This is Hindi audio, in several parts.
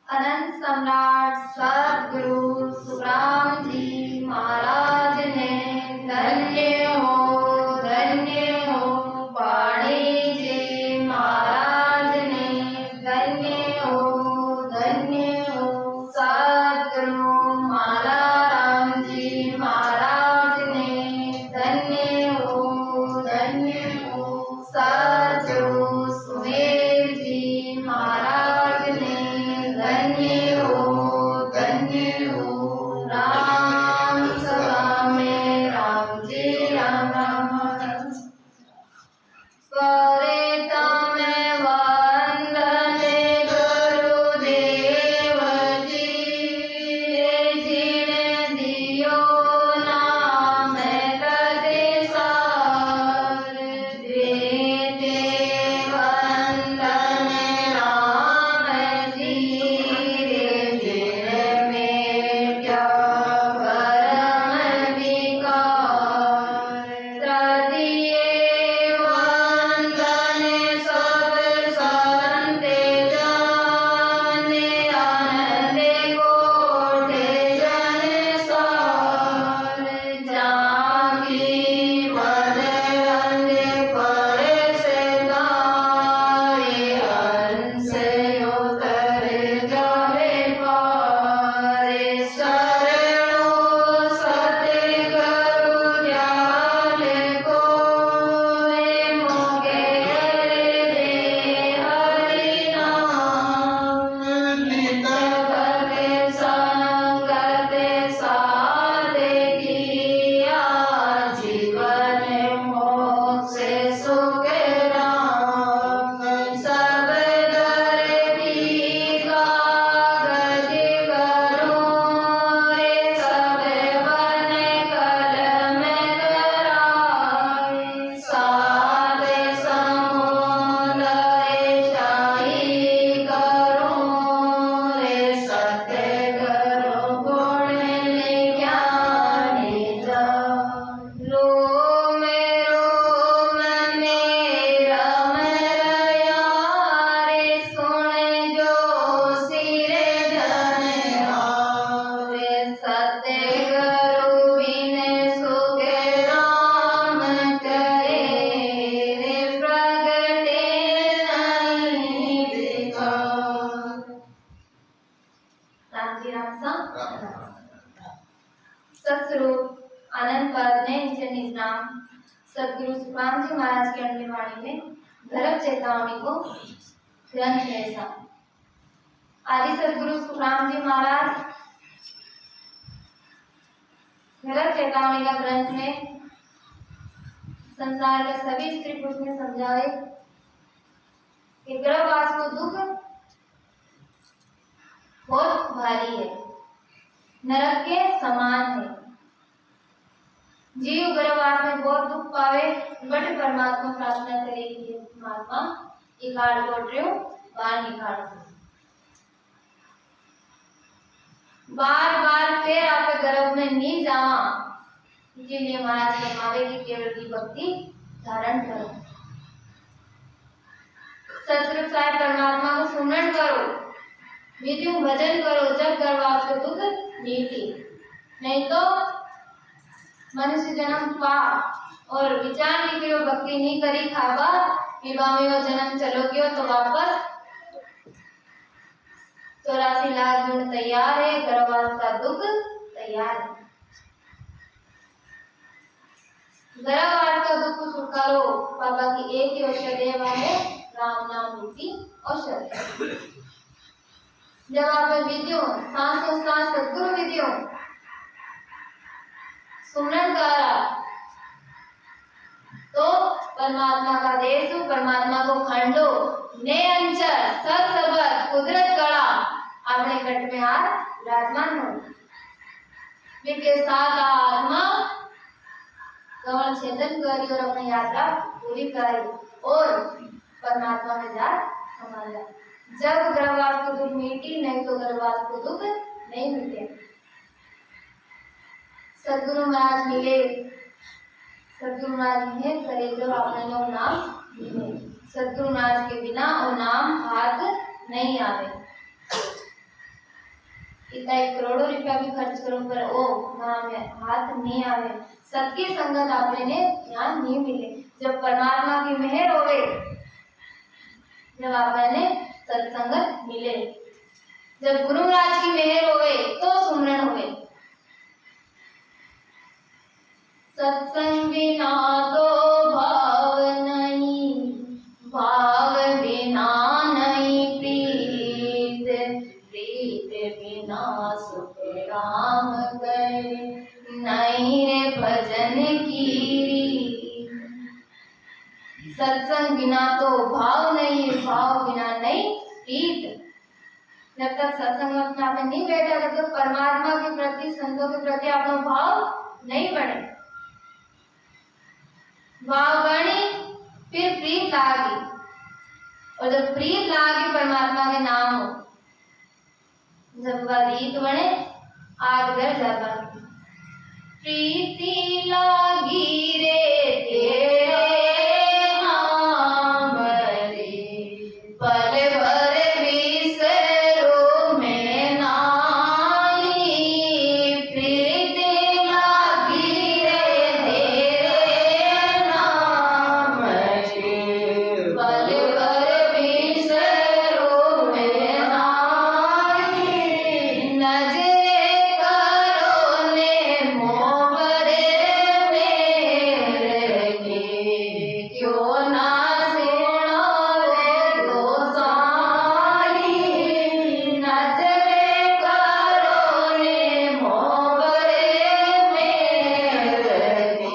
अनंत सम्राट सद्गुरु सुखराम जी महाराज ने धन्य हो पाणी जी महाराज ने धन्य हो सद्गुरु मालाराम जी महाराज ने धन्य हो सद्गुरु सुमेर जी महाराज ने धन्य हो सतस्वरूप आनंद पद ने नीचे निज नाम सदगुरु सुखराम जी महाराज की अगली वाणी में धर्म चेतावनी को ग्रंथ है ऐसा। आदि सदगुरु सुखराम जी महाराज धर्म चेतावनी का ग्रंथ में संसार के सभी स्त्री पुरुष में समझाए कि गर्भवास को दुख बहुत भारी है, नरक के समान है। जीव गर्भवास में बहुत दुख पावे बट परमात्मा प्रार्थना करेगी परमात्मा इकाड़ कोटरियो बाहर निकाल बार बार फिर आपके गर्भ में नहीं जावा, इसीलिए महाराज फरमावे कि केवल की भक्ति धारण करो, सतस्वरूप साहिब परमात्मा को सुमरण करो, नित्य भजन करो, जब गर्भवास को दुख नीति। नहीं तो मनुष्य जन्म पा और विचार नहीं करो, भक्ति नहीं करी खावा विवाह में वो जन्म चलो गयो तो वापस 84 लाख गुण तैयार है, गर्भवास का दुख तैयार है। गर्भवास का दुख छुटकारो बाबा की एक ही औषधि है, वह है राम नाम रूपी औषधि। जब आप विधियों सांसों सांस सदगुरु विधियों सुमरन करा तो परमात्मा का देश परमात्मा को खंडो ने अंचर सत सबद कुदरत कड़ा अपने कट में हाथ विराजमान हो, जिसके साथ आत्मा कमल छेदन करी और अपनी यात्रा पूरी करी और परमात्मा में जा समा जा। जब गर्भवास को दुख मिटी, नहीं तो गर्भवास को दुख नहीं मिटे। सदगुरु महाराज मिले, सदगुरु महाराज है करे जब आपने वो नाम मिले, सदगुरु महाराज के बिना वो नाम हाथ नहीं आवे। इतना 1 करोड़ रुपया भी खर्च करो पर वो नाम है हाथ नहीं आवे। सबकी संगत आपने ने ज्ञान नहीं मिले। जब परमात्मा की मेहर होवे, जब आपने सत्संगत मिले, जब गुरु महाराज की मेहर होवे तो सुमरन होवे। सत्संग बिना तो भाव नहीं, भाव बिना नहीं प्रीत, प्रीत बिना सुख राम करे, नहीं रे भजन कीरी। सत्संग बिना तो भाव नहीं, भाव बिना नहीं प्रीत। जब तक सत्संग में आपने नहीं बैठा तब तक परमात्मा के प्रति संतों के प्रति आपका भाव नहीं बढ़े। भाव बनी फिर प्रीत लागी, और जब प्रीत लागी परमात्मा के नाम हो, जब वह रीत बने आग घर जाता। प्रीति लागी रे तेरे नाम रे, पल भर बिसरो मैं नाई। प्रीति लागी रे तेरे नाम रे, पल भर बिसरो मैं नाई। नजरे करो ने मोहरे मेरे के, क्यों ना सुनो रे गोसाई। नजरे करो ने मोहरे मेरे के,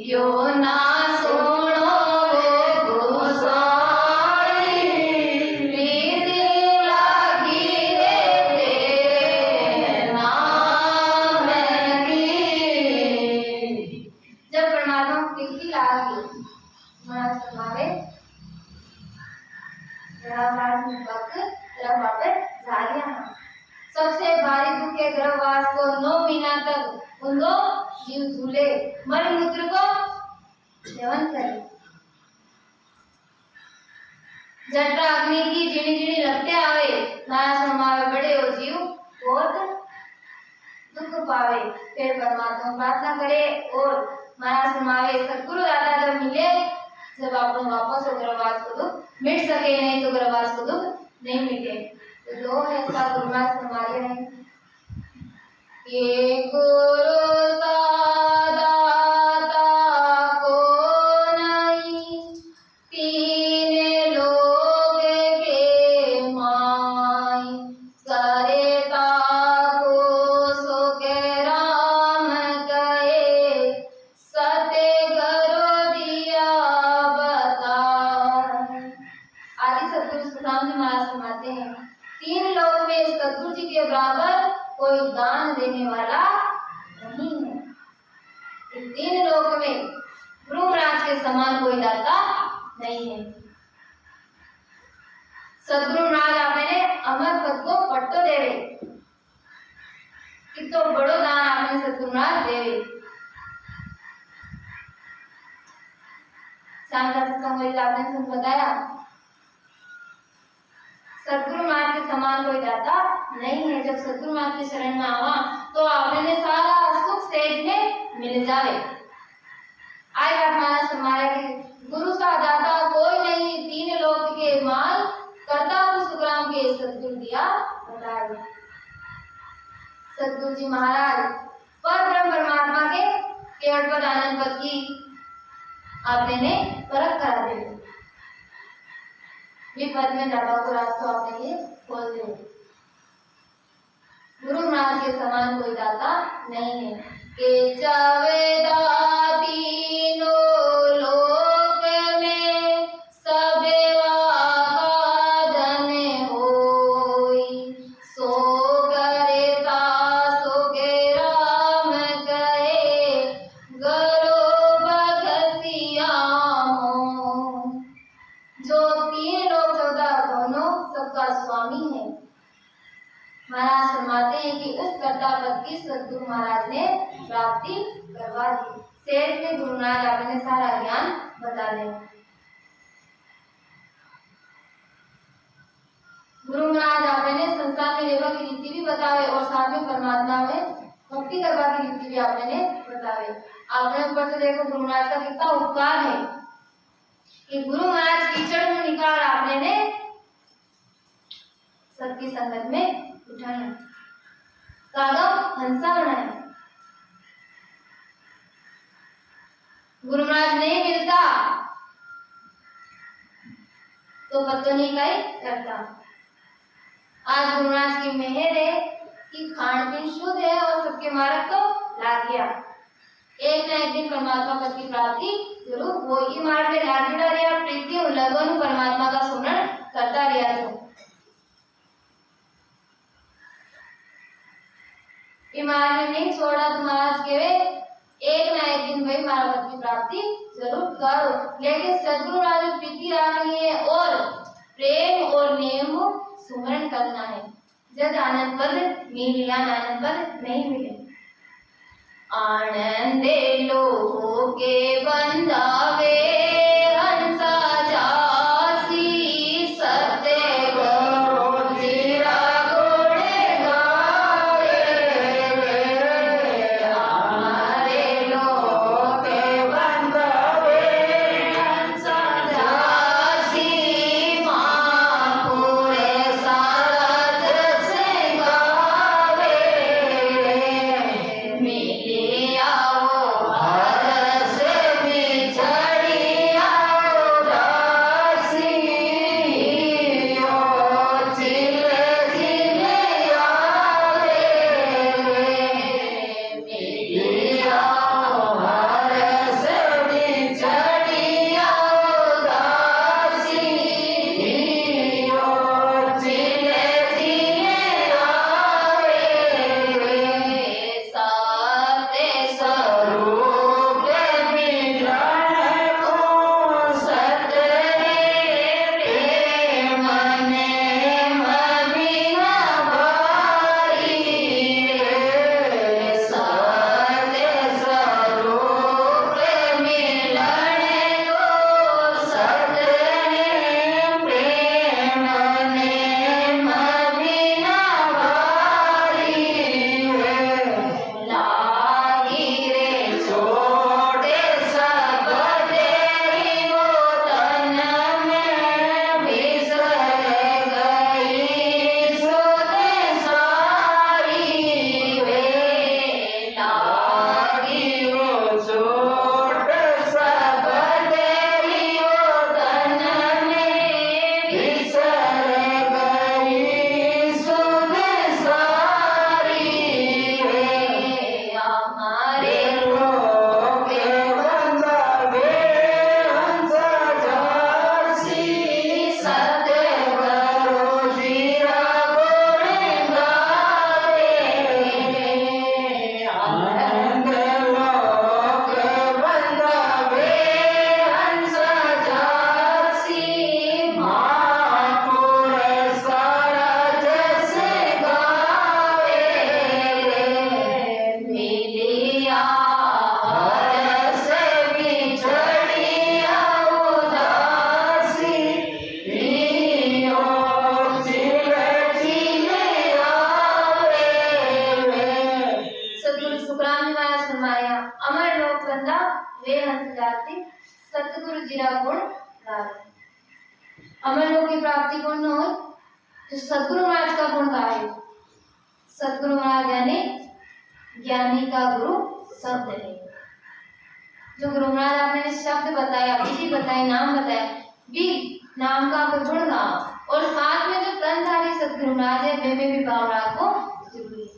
क्यों ना सुनो रे गोसाई। प्रीति लागी रे तेरे नाम की। जब परमात्मा को प्रीति लागी, महाराज फरमावे गर्भवास में वक्त तेरा वापस जारिया। सबसे भारी दुख है गर्भवास को 9 महीना तक उनको जीव झूले मल मूत्र को सेवन करे। जठरा अग्नि की जिनी जिनी लगते आवे, महाराज फरमावे बड़े हो जीव बहुत दुख पावे। फिर परमात्मा प्रार्थना करे और महाराज फरमावे सदगुरु दाता जब मिले, जब आपको वापस हो गर्भवास को दुख मिट सके, नहीं तो गर्भवास को दुख नहीं मिटे। तो जो है ऐसा गुरु महाराज फरमाए हैं, ये गुरु देने वाला नहीं है। इस तीन लोक में गुरु महाराज के समान कोई दाता नहीं है। सदगुरु महाराज आपने अमर पद को पट्टो देवे, कितो बड़ो दान आपने सदगुरु महाराज देवे। शाम का सत्संग आपने सुन बताया, सदगुरु महाराज के समान कोई दाता नहीं है। जब सदगुरु महाराज की शरण में आवा तो आपने सारा सुख सेज में मिल जावे। आज बात महाराज हमारा कि गुरु सा दाता कोई नहीं, तीन लोक के माल करता हूँ सुग्राम के सदगुरु दिया बताए। सदगुरु जी महाराज पर ब्रह्म परमात्मा के केवट पद आनंद पद की आपने परख करा दे। विपद में दबा को रास्ता आपने ये खोल दे। गुरु महाराज के समान कोई दाता नहीं है। के चावे दातीनो लोक में सबे वादन होई, सो करे तासो के राम कहे गरो भगतिया हो। जो तीन लोग 14 भुवनों सबका स्वामी है। महाराज फरमाते हैं कि उस कर्ता पद की सदगुरु महाराज ने प्राप्ति करवा दी। शेष में गुरु महाराज आपने सारा ज्ञान बता दिया। गुरु महाराज आपने संसार में रहने की रीति भी बतावे और साथ में परमात्मा में भक्ति करवा की रीति भी आपने बतावे। आपने ऊपर से देखो गुरु महाराज का कितना उपकार है कि गुरु महाराज कीचड़ में निकाल आपने ने सबकी संगत में उठाया, कागम हंसा बनाया। गुरु महाराज नहीं मिलता तो पत्तो नहीं कहीं करता। आज गुरु महाराज की मेहर है कि खान पीन शुद्ध है और सबके मार्ग तो लाग गया। एक न एक दिन परमात्मा पद की प्राप्ति जरूर होगी। मार्ग में लागेगा रहा, प्रीति और लगन परमात्मा का सुमरण करता रहा। तो मार्ग में नहीं छोड़ा तो महाराज के वे एक ना एक दिन भाई मारा पद की प्राप्ति जरूर करो। लेकिन सदगुरु महाराज प्रीति रखनी है और प्रेम और नियम सुमरण करना है। जब आनंद पद मिल या आनंद पद नहीं मिले। आनंदे लोगों के बंदावे हंसा जासी सत्य गो जीरा गोड़े गावे। हमारे लोगों के बंदावे हंसा जासी माँ पूरे सारद से गावे। मिलिया वो हरस मिठाई सतगुरु सुखराम जी महाराज फरमाया अमर लोक बंदा वे हंस जाती सतगुरु जीरा गुण गावे। अमर लोक की प्राप्ति कौन हो जो सतगुरु महाराज का गुण गाए। सतगुरु महाराज यानी ज्ञानी का गुरु शब्द है। जो गुरु महाराज आपने शब्द बताया, विधि बताई, नाम बताया, भी नाम का गुण गाओ और साथ में जो तनधारी सतगुरु महाराज है वे में भी भाव राखो जरूरी है।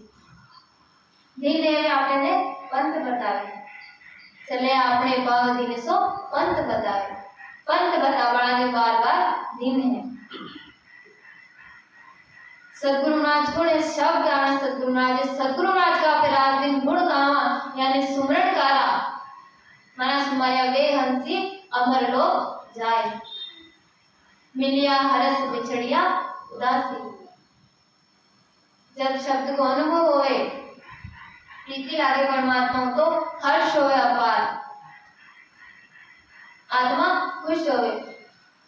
धीरे धीरे आपने पंथ बतावे चले आपने पाव दिन सो पंथ बतावे पंथ बतावड़ा ने बार बार दिन है। सतगुरु महाराज गुण शब्द आना सतगुरु महाराज का फिर रात दिन गुण गावा यानी सुमरण कारा माना सुमाया वे हंसी अमर लोक जाए। मिलिया हरस बिछड़िया उदासी। जब शब्द को अनुभव होए प्रीति लागे परमात्मा तो हर्ष होए अपार आत्मा खुश होए।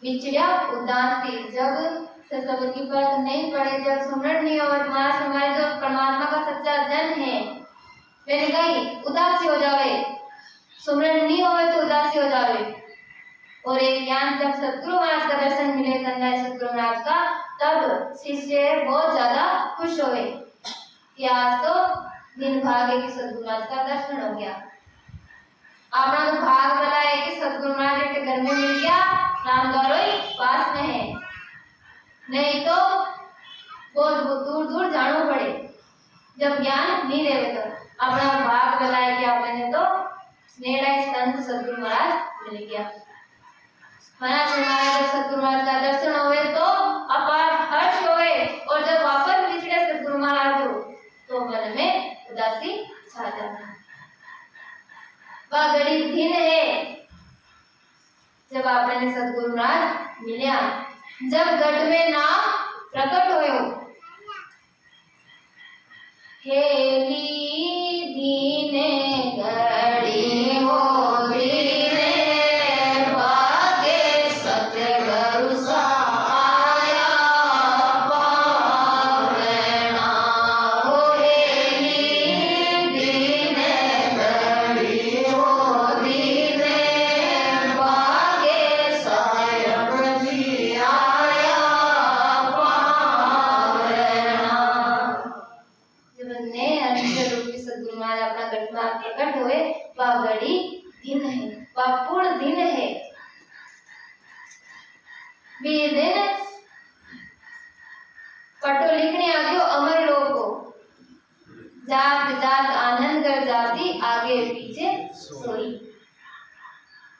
बिछड़िया उदासी जब सब की परख नहीं पड़े जब सुमरण नहीं हो तुम्हारे जो परमात्मा का सच्चा जन है मैंने कही उदासी हो जावे। सुमरण नहीं हो तो उदासी हो जावे। और एक ज्ञान जब सतगुरु महाराज का दर्शन मिले तंदा सतगुरु महाराज का तब शिष्य बहुत ज्यादा खुश हुए कि आज तो दिन भागे कि सतगुरु महाराज का दर्शन हो गया। आपना तो भाग वाला है कि सतगुरु महाराज के घर में मिल गया राम द्वारोई पास में है नहीं तो बहुत दूर दूर जाना पड़े जब ज्ञान नहीं रहे तो अपना भाग वाला है कि आपने तो नेड़ा संत सतगुरु महाराज मिल गया। महाराज जब सतगुरु महाराज का दर्शन हुए तो अपार हर्ष हुए और जब वापस बिछड़े सतगुरु महाराज हो तो मन में उदासी छा जाती। वह घड़ी दिन है जब आपने सतगुरु महाराज मिलिया जब घट में नाम प्रकट होयो हेली दीने घड़ी हो प्रकट हुए वह घड़ी दिन है वह पूर्ण दिन है। भी दिन पटो लिखने आगे अमर लोग को जात जात आनंद कर जाती आगे पीछे सोई।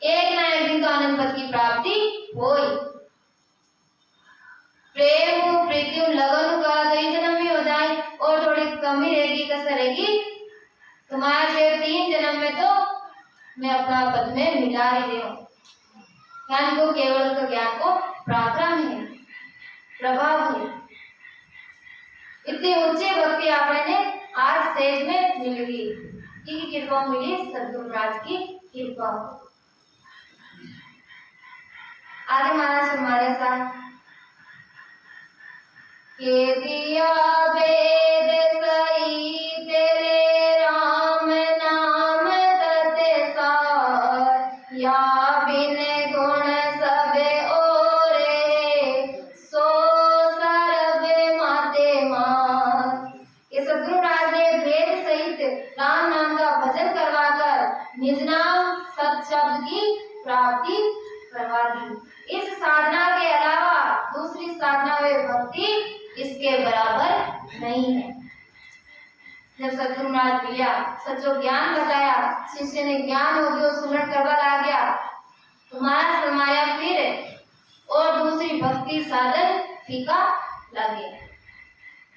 एक ना एक दिन तो आनंद पद की प्राप्ति होई। प्रेम प्रीति लगन का तो इस जन्म में हो जाए और थोड़ी कमी रहेगी कसर रहेगी तुम्हारे 3 जन्म में तो मैं अपना पद में मिला ही दे ज्ञान को केवल तो ज्ञान को पराक्रम है प्रभाव है। इतनी ऊंची भक्ति आपने आज स्टेज में मिल गई की कृपा मिली सतगुरु महाराज की कृपा। आगे महाराज हमारे साथ के दिया वेद सही तेरे राम नाम तते सार या बिन गुण सब ओरे सो सर्व माते मार। ये सतगुरु महाराज ने वेद सहित राम नाम का भजन करवाकर निज नाम सत शब्द की प्राप्ति करवा दी। इस साधना के अलावा दूसरी साधना व भक्ति इसके बराबर नहीं है। जब सतगुरु महाराज मिला सचो ज्ञान बताया शिष्य ने ज्ञान हो गया सुमरण करवा ला गया तुम्हारा फरमाया फिर और दूसरी भक्ति साधन फीका लगे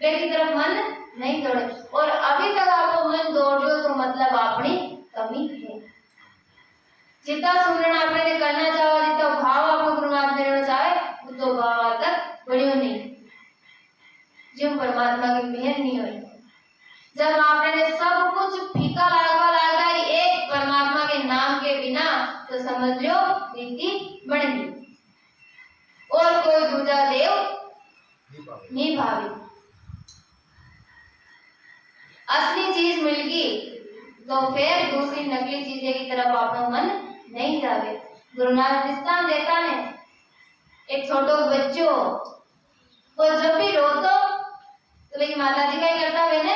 वे की तरफ मन नहीं दौड़े और अभी तक आपको मन दौड़ रहे हो तो मतलब अपनी कमी है। जितना सुमरण आपने करना चाहो जितना भाव आपको गुरु महाराज देना चाहे तो भाव तक बढ़ियो नहीं जो परमात्मा की मेहर नहीं हुई। जब आपने सब कुछ फीका लगा एक परमात्मा के नाम के बिना तो समझ लो रीति बन गई और कोई दूजा देव नहीं भावी। असली चीज मिल गई तो फिर दूसरी नकली चीजें की तरफ आपका मन नहीं जावे। गुरु नानक दृष्टांत देता है, एक छोटो बच्चो वो जब भी रोतो तो लेकिन माता जी क्या करता, मैंने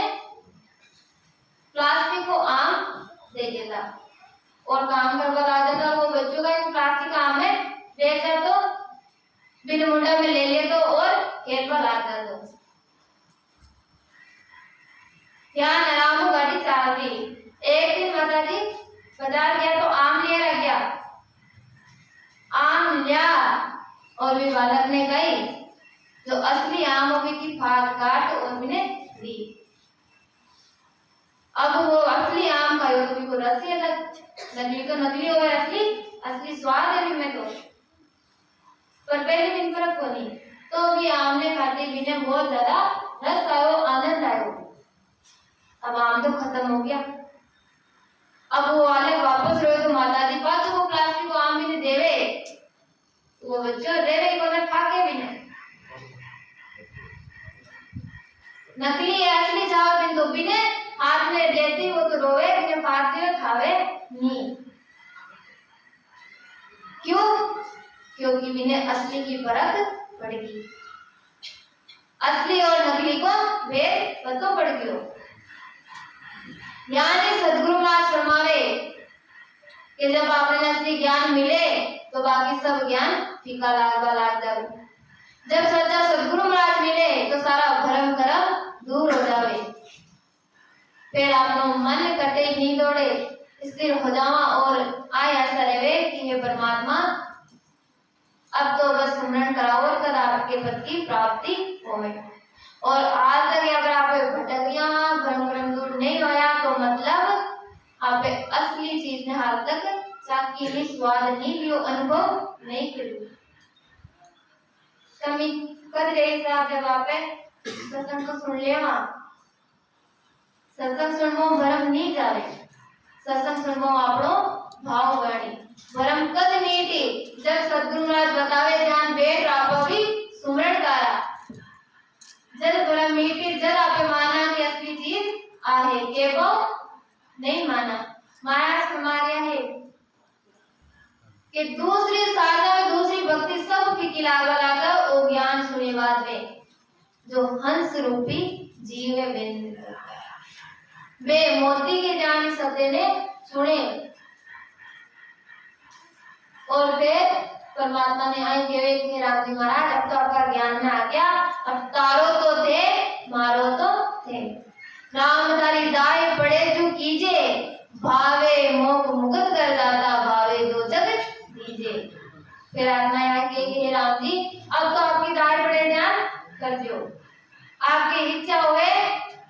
प्लास्टिक को आम दे देता और काम करवा ला जाता। वो बच्चों का एक प्लास्टिक आम है ले जातो, बिन मुंडा में ले लेतो और खेत पर ला जातो। यहाँ नरामो गाड़ी चाल रही। एक दिन माता जी बाजार गया तो आम ले गया, आम लिया और भी बालक ने गई जो असली आम होगी की फाड़ काट और मैंने दी। अब वो असली आम खायो तो भी को रसी अलग, नकली तो नकली हो, असली असली स्वाद है भी में तो, पर पहले दिन फर्क को नहीं। तो भी आम ने खाते भी ने बहुत ज्यादा रस आयो, आनंद आयो। अब आम तो खत्म हो गया। अब वो वाले वापस रोए तो माता जी पास वो प्लास्टिक को आम भी ने देवे, वो बच्चों देवे को ने फाके भी ने। नकली है असली चावल बिन तो भी ने हाथ में देती वो तो रोवे बिन फाड़ती हुए खावे नहीं। क्यों? क्योंकि बिने असली की फर्क पड़ गई, असली और नकली को भेद पतो पड़ गयो। यानी सदगुरु महाराज फरमावे कि जब आपने असली ज्ञान मिले तो बाकी सब ज्ञान फीका लाग जावे। जब सच्चा सदगुरु महाराज मिले तो सारा भरम करम दूर हो जावे, फिर आपनो मन कटे नहीं दौड़े, स्थिर हो जावा और आय ऐसा रहे कि हे परमात्मा अब तो बस स्मरण कराओ और कद आपके पद की प्राप्ति होवे। और आज तक अगर आप भटकिया भ्रम दूर नहीं होया तो मतलब आप असली चीज ने हाल तक चाकी भी स्वाद नहीं लियो, अनुभव नहीं करियो। कमी कर रही साहब जब आप सत्संग को सुन लेवा, सत्संग सुनवो भरम नहीं जावे, सत्संग सुनवो आपनो भाव वाणी। भरम कद नीति जब सद्गुरु महाराज बतावे ध्यान बैठ आपो भी सुमरण करा। जब भरम नीति जब आपे माना कि असली चीज आहे के वो नहीं माना। महाराज हमारे है कि दूसरी साधना दूसरी भक्ति सब फीकी लागा ओ ज्ञान सुने बाद में जो हंस रूपी जीव है वे मोती के जान सत्य ने सुने और फिर परमात्मा ने आए कि राम जी महाराज अब तो आपका ज्ञान में आ गया, अब तारो तो थे मारो तो थे। राम तारी दाए पड़े जो कीजे, भावे मोक मुगत कर दाता, भावे दो जगत दीजे। फिर आत्मा आए कि राम जी अब तो आपकी दाए पड़े ध्यान कर दो, आपकी इच्छा हुए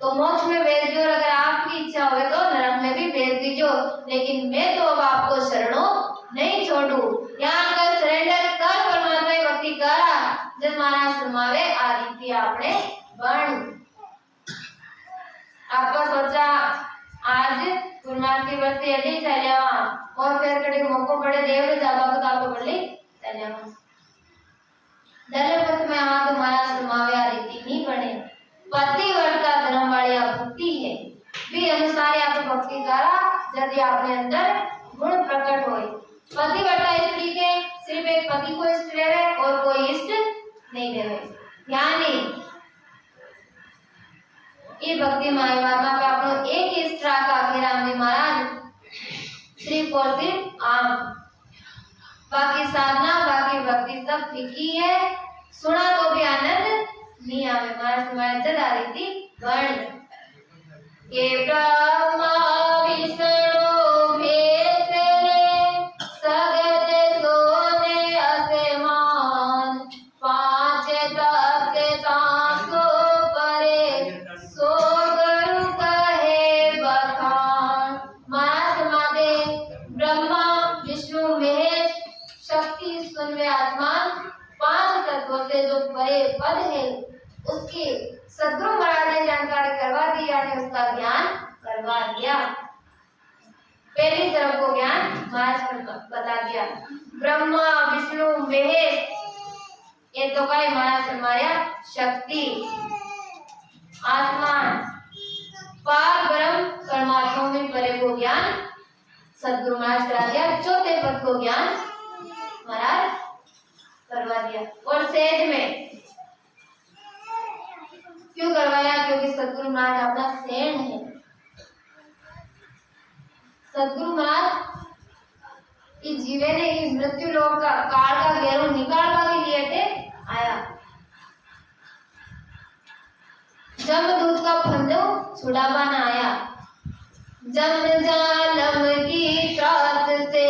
तो मोक्ष में भेज दो, अगर आपकी इच्छा हुए तो नरक में भी भेज दीजो, लेकिन मैं तो अब आपको शरणों नहीं छोड़ू। यहाँ कर सरेंडर कर परमात्मा की भक्ति करा। जब महाराज फरमावे आदित्य आपने बन आपका सोचा आज गुरुनाथ की बस्ती अड्डी चलियावा और फिर कड़ी मौको पड़े देव जाबा को ताको पड़ली चलियावा दलपत में आ तो महाराज फरमावे आदित्य नहीं बने पतिव्रता धर्म वाली भक्ति है भी अनुसार आप भक्ति करा यदि आपने अंदर गुण प्रकट होए। पतिव्रता स्त्री के सिर्फ एक पति को इष्ट रहे और कोई इष्ट नहीं रहे। यानी ये भक्ति माय बाबा का अपनो एक इष्ट रखा कि राम जी महाराज सिर्फ और सिर्फ आम, बाकी साधना बाकी भक्ति सब फीकी है, सुना तो भी आनंद नहीं आवे। महाराज जद आ रही थी वर्ण के ब्रह्मा विष्णु जो बड़े पद है उसकी सद्गुरु महाराज ने जानकारी करवा दी, यानी उसका ज्ञान करवा दिया। पहली तरफ को ज्ञान महाराज बता दिया। ब्रह्मा विष्णु महेश ये तो का महाराज फरमाया शक्ति आसमान पार ब्रह्म परमात्मा में परे को ज्ञान सदगुरु महाराज करा दिया, चौथे पद को ज्ञान महाराज करवा दिया। और सेज में क्यों करवाया? क्योंकि सदगुरु महाराज अपना सेन है। सदगुरु महाराज कि जीवे ने इस मृत्यु लोक का काल का घेरो निकालवा के लिए थे आया। जमदूत का फंदो छुड़ावा न आया। जम जालम की त्रास से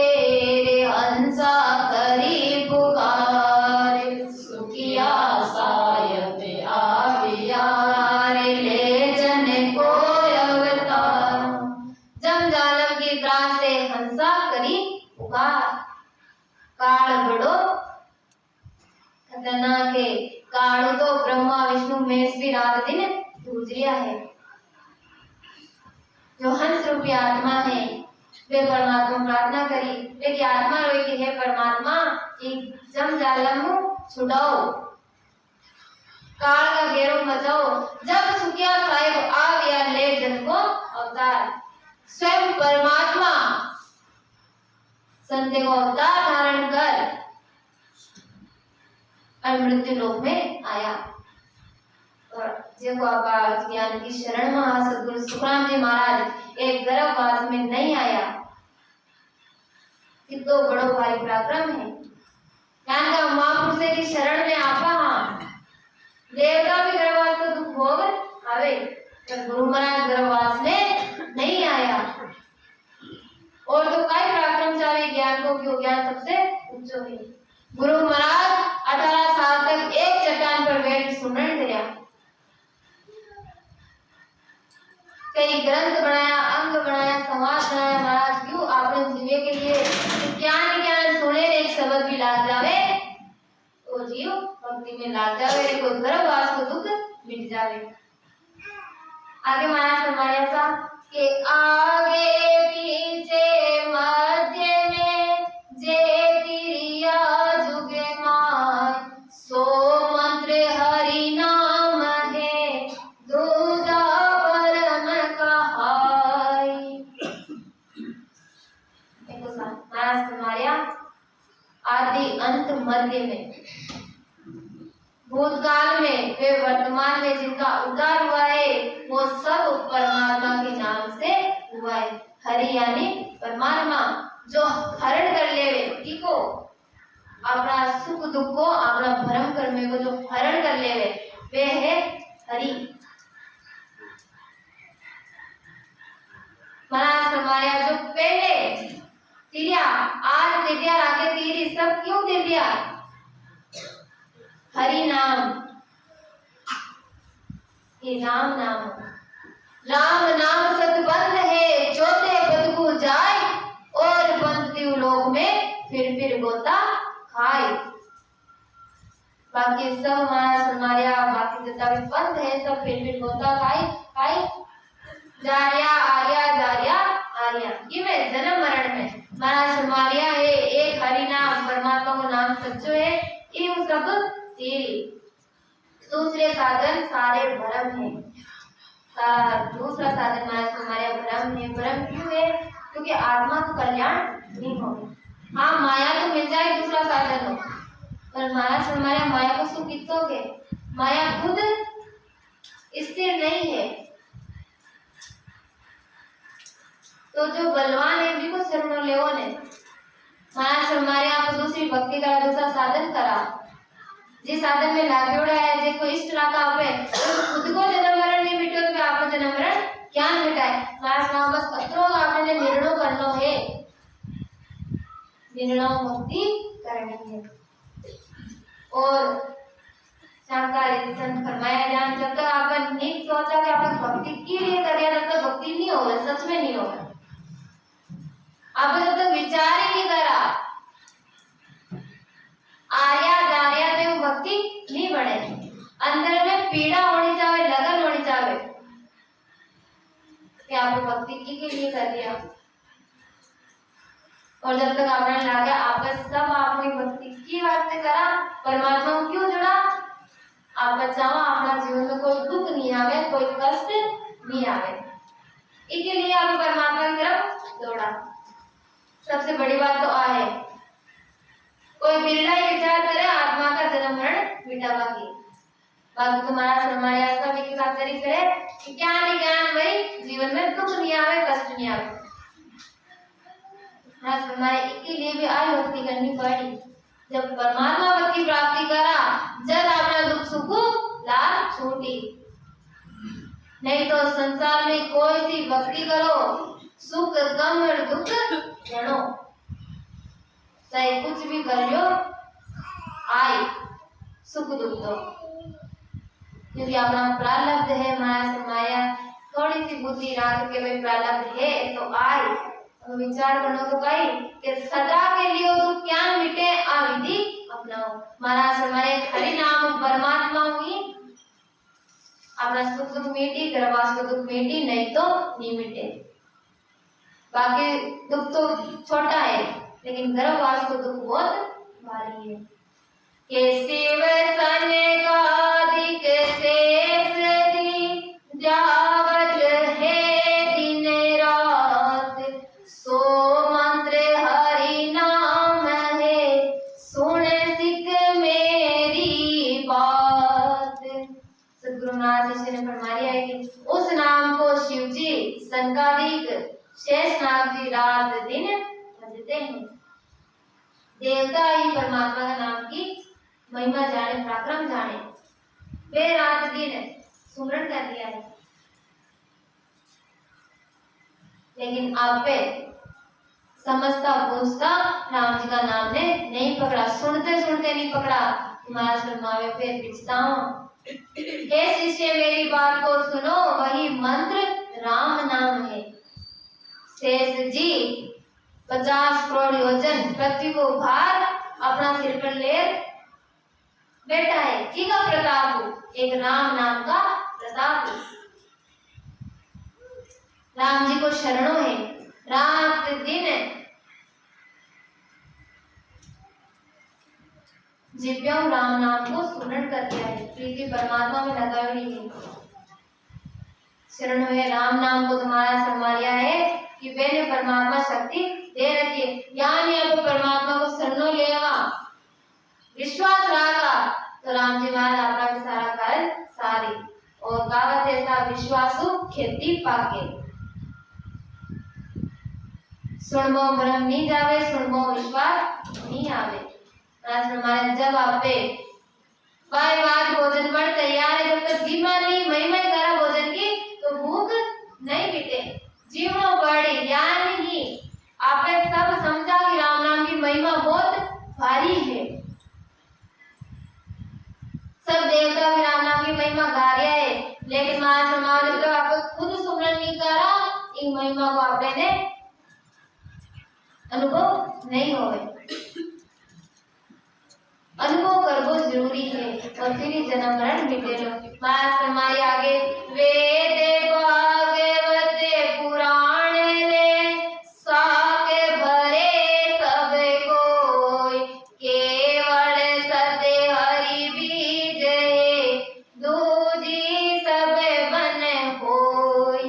रे हंसा करी पुकार, सुखिया सायत आविया रे ले जने को अवतार। जम जालम की त्रास से हंसा करी पुकार। काल बड़ो खतरनाक है। काल तो ब्रह्मा विष्णु महेश भी रात दिन दूसरिया है। जो हंस रूपी आत्मा है वे परमात्मा प्रार्थना करी, लेकिन आत्मा रोई कि हे परमात्मा एक जम जालम छुड़ाओ, काल का घेरो मचाओ। जब सुखिया साहेब आ गया ले जन को अवतार। स्वयं परमात्मा संत को अवतार धारण कर और मृत्यु लोक में आया। और देखो आप ज्ञान की शरण में सदगुरु सुखराम जी महाराज एक गर्भवास में नहीं आया। कितो बड़ो भारी पराक्रम है। ज्ञान का महापुरुष की शरण में आपा देवता भी गर्भवास तो दुख भोग आवे, पर गुरु महाराज गर्भवास में नहीं आया। और तो कई पराक्रम चाहे ज्ञान को, क्यों ज्ञान सबसे ऊंचो है। गुरु महाराज 18 साल तक एक चट्टान पर बैठ सुमरण किया। कई ग्रंथ बनाया, अंग बनाया, समाज बनाया। महाराज क्यों आपने जीवे के लिए ज्ञान ज्ञान सुने एक शब्द भी लाग जावे तो जीव भक्ति में लाग जावे, कोई गर्भवास को दुख मिट जावे। आगे महाराज फरमाया था कि आगे पीछे मध्य में जे तिरिया जुगे माय, सो मंत्र हरि नाम है दूजा परम कहाय। महाराज फरमाया आदि अंत मध्य में, भूतकाल में वे वर्तमान में जिनका उद्धार हुआ है वो सब परमात्मा के नाम से हुआ है। हरि यानी परमात्मा जो हरण कर ले व्यक्ति को, अपना सुख दुख को, अपना भ्रम कर्मे को जो हरण कर ले वे है हरि। महाराज फरमाया जो पहले तिरिया आज तिरिया आगे तीरी सब क्यों दे दिया? हरि नाम, ये राम नाम, राम नाम सतबंध है चौथे पद को जाए और पंथ लोक में फिर गोता खाए। बाकी सब महाराज फरमाया बाकी जितना भी पंथ है सब फिर गोता खाए जारिया आर्या जारिया आर्या, ये में जन्म मरण में महाराज फरमाया है एक हरि नाम परमात्मा को नाम सच्चो है, ये सब तेरी। दूसरे साधन सारे भ्रम है। दूसरा साधन महाराज फरमाया भ्रम है। भ्रम क्यों है? क्योंकि आत्मा को कल्याण नहीं होगा। हाँ माया तो मिल जाए दूसरा साधन हो, पर महाराज फरमाया माया को सुख कितों के, माया खुद स्थिर नहीं है। तो जो बलवान है भी को शरण ले ने महाराज फरमाया आप दूसरी भक्ति करा, दूसरा साधन करा। जिस साधन में लागेड़ा है जे को इष्ट लाका पे तो खुद को जन्म मरण नहीं मिटो तो आप जन्म मरण क्या मिटाए। महाराज बस कतरो आपने निर्णय करनो है, निर्णय मुक्ति करनी है। और जानकारी संत फरमाया जान जब तक आपन नीक सोचा कि आप भक्ति के लिए कर रहे तब तक भक्ति नहीं होगा, सच में नहीं होगा। आप जब तक विचार ही नहीं करा आर्या जारिया में भक्ति नहीं बढ़े। अंदर में पीड़ा होनी चाहिए, लगन होनी चाहिए कि आपने भक्ति के लिए कर दिया। और जब तक आपने लगा आपका सब आपने भक्ति की वास्ते करा, परमात्मा को क्यों जुड़ा, आप चाहो अपना जीवन में कोई दुख नहीं आवे, कोई कष्ट नहीं आवे, इसके लिए आप परमात्मा की तरफ सबसे बड़ी बात तो आ है। कोई बिरला ही विचार करे आत्मा का जन्म मरण मिटावा की बाकी तुम्हारा हमारे आस्था भी की खातिर करे कि क्या नहीं ज्ञान भाई जीवन में दुख नहीं आवे कष्ट नहीं आवे। हाँ हमारे इसके लिए भी आय भक्ति करनी पड़ी। जब परमात्मा भक्ति प्राप्ति करा जब अपना दुख सुख लाभ छूटी। नहीं तो संसार में कोई सी भक्ति करो सुख गम और दुख गणो चाहे कुछ भी कर लो आए सुख दुख दो क्योंकि अपना प्रारब्ध है माया से माया थोड़ी सी बुद्धि रात के भाई प्रारब्ध है तो आए तो विचार करो तो कही कि सदा के लिए दुख क्या मिटे आ विधि अपनाओ महाराज हमारे हरि नाम परमात्मा हुई अपना सुख दुख मिटी गर्भवास को दुख मिटी नहीं तो नहीं मिटे। बाकी दुख तो छोटा है लेकिन गर्भवास को दुख बहुत भारी है। कैसे वसने का दिक शेष दी जावत है दिन रात सो मंत्र हरि नाम है सुन सिख मेरी बात। सद्गुरुनाथ जी ने फरमाया है कि उस नाम को शिव जी संकादिक शेषनाग जी रात दिन भजते हैं। देवता ही परमात्मा का नाम की महिमा जाने पराक्रम जाने वे रात दिन सुमरण कर दिया है। लेकिन आप पे समझता पूछता राम जी का नाम ने नहीं पकड़ा सुनते सुनते नहीं पकड़ा तुम्हारा शर्मावे पे पिछता हूँ। हे शिष्य मेरी बात को सुनो वही मंत्र राम नाम है। शेष जी 50 करोड़ योजन पृथ्वी को भार अपना सिर पर ले बैठा है किका प्रताप एक राम नाम का प्रताप। राम जी को शरणों है रात दिन जिव्यों राम नाम को स्मरण कर दिया है प्रीति परमात्मा में लगा हुई है। शरण हुए राम नाम को तुम्हारा संभालिया है कि मैंने परमात्मा शक्ति दे रखी है। यानी अब परमात्मा को शरणों लेगा विश्वास रखा तो राम जी महाराज अपना भी सारा कार्य सारी और कागज ऐसा विश्वासु खेती पाके सुनबो भ्रम नहीं जावे सुनबो विश्वास नहीं आवे। आज हमारे जब आप पे बाय बात भोजन पर तैयार है जब तक जीवन नहीं महिमा करा भोजन की तो भूख नहीं मिटे जीवनों बड़ी ज्ञान ही आपने सब समझा कि राम नाम की महिमा बहुत भारी है। सब देवता भी राम नाम की महिमा गा रहे हैं लेकिन महाराज हमारे जब आपको खुद सुमरण नहीं करा इन महिमा को आपने अनुभव नहीं होवे। अनुभव करना जरूरी है और फिर ही जन्म मरण मिटेगा। महाराज हमारे आगे वेद भागवत पुराण ले साके भरे सब कोई केवल सत्य हरि बीज दूजी सब बन होई।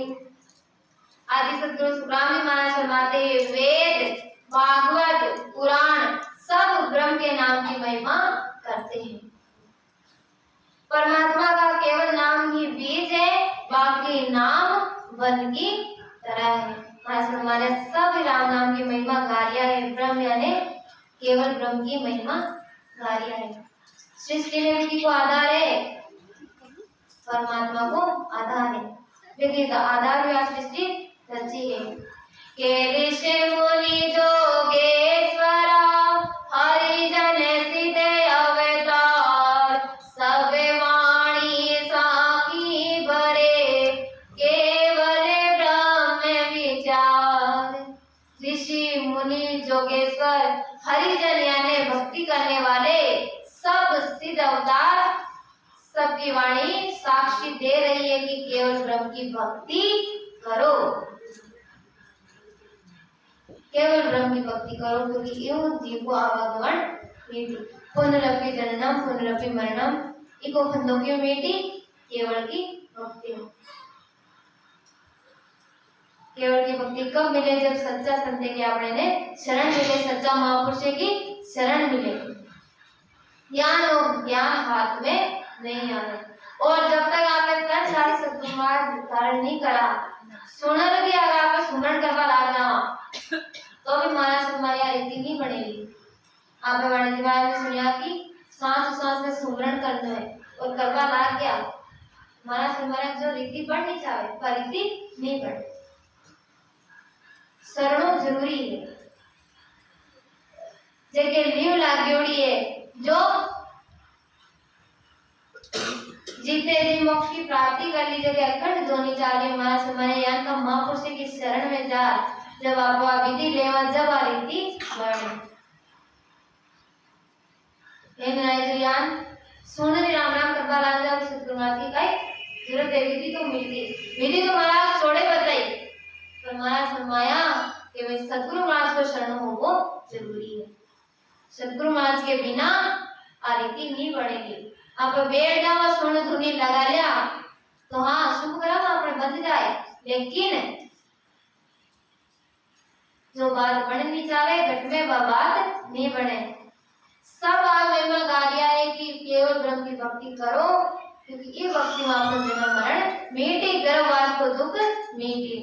आदि सतगुरु सुखराम महाराज फरमाते वेद भागवत पुराण सब ब्रह्म के नाम की महिमा करते हैं। परमात्मा का केवल नाम ही बीज है बाकी नाम वन की तरह है। आज हमारे सब राम नाम की महिमा गारिया है ब्रह्म यानी केवल ब्रह्म की महिमा गारिया है। सृष्टि निर्मिति को आधार है परमात्मा को आधार है लेकिन आधार भी सृष्टि रची है के ऋषि मुनि जोगेश्वरा हरिजन सिद्ध अवतार सब वाणी साखी भरे केवल ब्रह्म विचार। ऋषि मुनि जोगेश्वर हरिजन यानी भक्ति करने वाले सब सिद्ध अवतार सबकी वाणी साक्षी दे रही है कि केवल ब्रह्म की भक्ति करो केवल ब्रह्म की भक्ति करो क्योंकि यूं जीव को आवागमन मीठी पुनरपि जननम पुनरपि मरणम इको फंदों की मीठी केवल की भक्ति हो। केवल की भक्ति कब मिले? जब सच्चा संत के अपने ने शरण मिले, सच्चा महापुरुष की शरण मिले। ज्ञान और ज्ञान हाथ में नहीं आना। और जब तक आपने तन सारी सद्गुरु मार्ग धारण नहीं करा, सुनर भी अगर आप सुमरण करवा लागना तो भी महाराज तुम्हारी रीति नहीं बनेगी। आपने वाणी जी महाराज ने सुनिया कि सांस सांस में सुमरण करना है और करवा लाग गया, महाराज तुम्हारा जो रीति बढ़नी चाहे पर रीति नहीं बढ़े। शरणों जरूरी है। जगह लीव लाग्योड़ी है जो जीते जी मोक्ष की प्राप्ति कर ली, जगह अखंड धोनी चाहिए। महाराज हमारे यहाँ का महापुरुष की शरण में जा, जब आप विधि लेवा जब आ रीति बढ़े। सुन राम राम करवा लाग जाओ, सतगुरुनाथ की कई जरूरत है। विधि तो मिलती, विधि तो महाराज छोड़े बताई, पर महाराज फरमाया कि वे सतगुरु महाराज को शरण हो वो जरूरी है। सतगुरु महाराज के बिना आरीति नहीं बढ़ेगी। आप बैठ जाओ सुन धुनी लगा लिया तो हाँ शुभ कर्म अपने बंध जाए, लेकिन जो बात बननी चाहे घट में वह बात नहीं बने। सब आगे में गालिया है कि केवल ब्रह्म की भक्ति करो, क्योंकि ये भक्ति में आपको जन्म मरण मीठी, गर्भवास को दुख मीठी।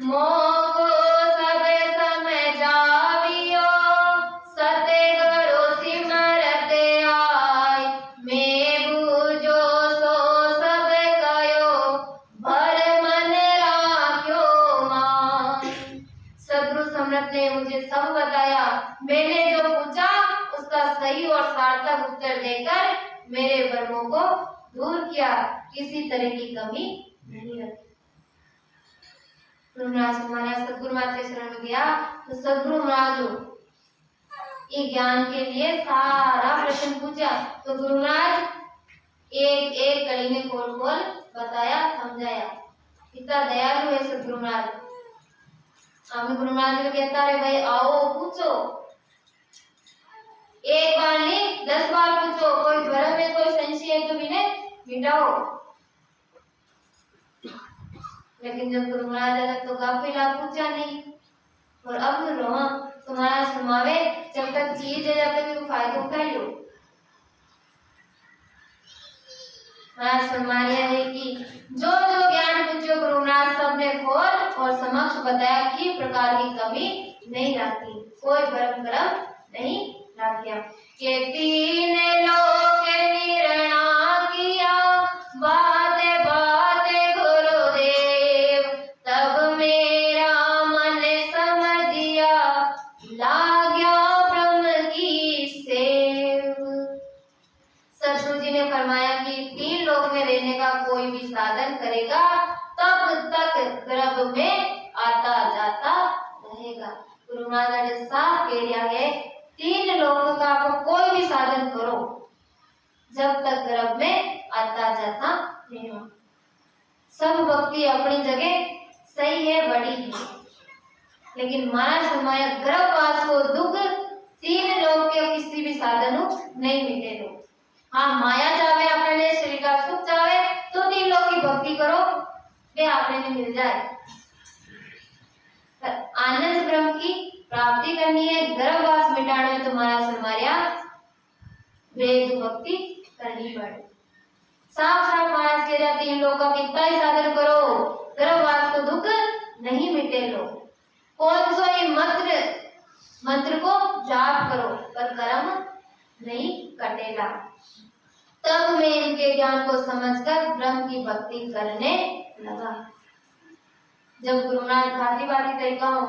मोको सब समय जावियो, सते करो सिमरते आय, मैं बूझो सो सब कयो, भर मन राख्यो मान। सद्गुरु सम्राट ने मुझे सब बताया, मैंने जो पूछा उसका सही और सार्थक उत्तर देकर मेरे भ्रमों को दूर किया, किसी तरह की कमी नहीं रखी। गुरु महाराज हमारे सदगुरु महाराज के शरण में गया तो सदगुरु महाराज ये ज्ञान के लिए सारा प्रश्न पूछा, तो गुरु महाराज एक एक कड़ी में खोल खोल बताया, समझाया। इतना दयालु है सदगुरु महाराज। हमें गुरु महाराज को कहता है भाई आओ पूछो, एक बार नहीं 10 बार पूछो, कोई धर्म में कोई संशय है तो इन्हें मिटाओ। लेकिन जब गुरु महाराज तो गाफिला पूछा नहीं, और अब रोहा तुम्हारा समावे जब तक चीज है जब तक फायदा उठा लो। महाराज फरमाया है कि जो जो ज्ञान पूछो गुरु महाराज सबने खोल और समक्ष बताया कि प्रकार की कमी नहीं रखी, कोई भ्रम भ्रम नहीं रखा। के तीन लोक निर्णा किया, बाते बाते गुरुदेव, तब मेरा मन समझिया, लाग्या ब्रह्म की सेव। सतगुरु जी ने फरमाया कि 3 लोक में रहने का कोई भी साधन करेगा तब तक गर्भ में आता जाता रहेगा। गुरु महाराज ने साफ कह दिया है 3 लोकों का आप कोई भी साधन करो जब तक गर्भ में आता जाता नहीं हो। सब भक्ति अपनी जगह सही है, बड़ी है, लेकिन महाराज फरमाया गर्भवास को दुख 3 लोक के किसी भी साधन नहीं मिले दो। हाँ माया चाहे अपने शरीर का सुख चाहे तो 3 लोक की भक्ति करो, वे आपने मिल जाए। आनंद ब्रह्म की प्राप्ति करनी है, गर्भवास मिटाना है, तो महाराज फरमाया वेद भक्ति करनी पड़े। साफ साफ महाराज कह रहे 3 लोगों का कितना ही साधन करो, गर्भवास को दुख नहीं मिटे लो। कौन सो ये मंत्र को जाप करो पर कर्म नहीं कटेगा। तब मैं इनके ज्ञान को समझकर ब्रह्म की भक्ति करने लगा। जब गुरु नानक भांति भांति तरीका हो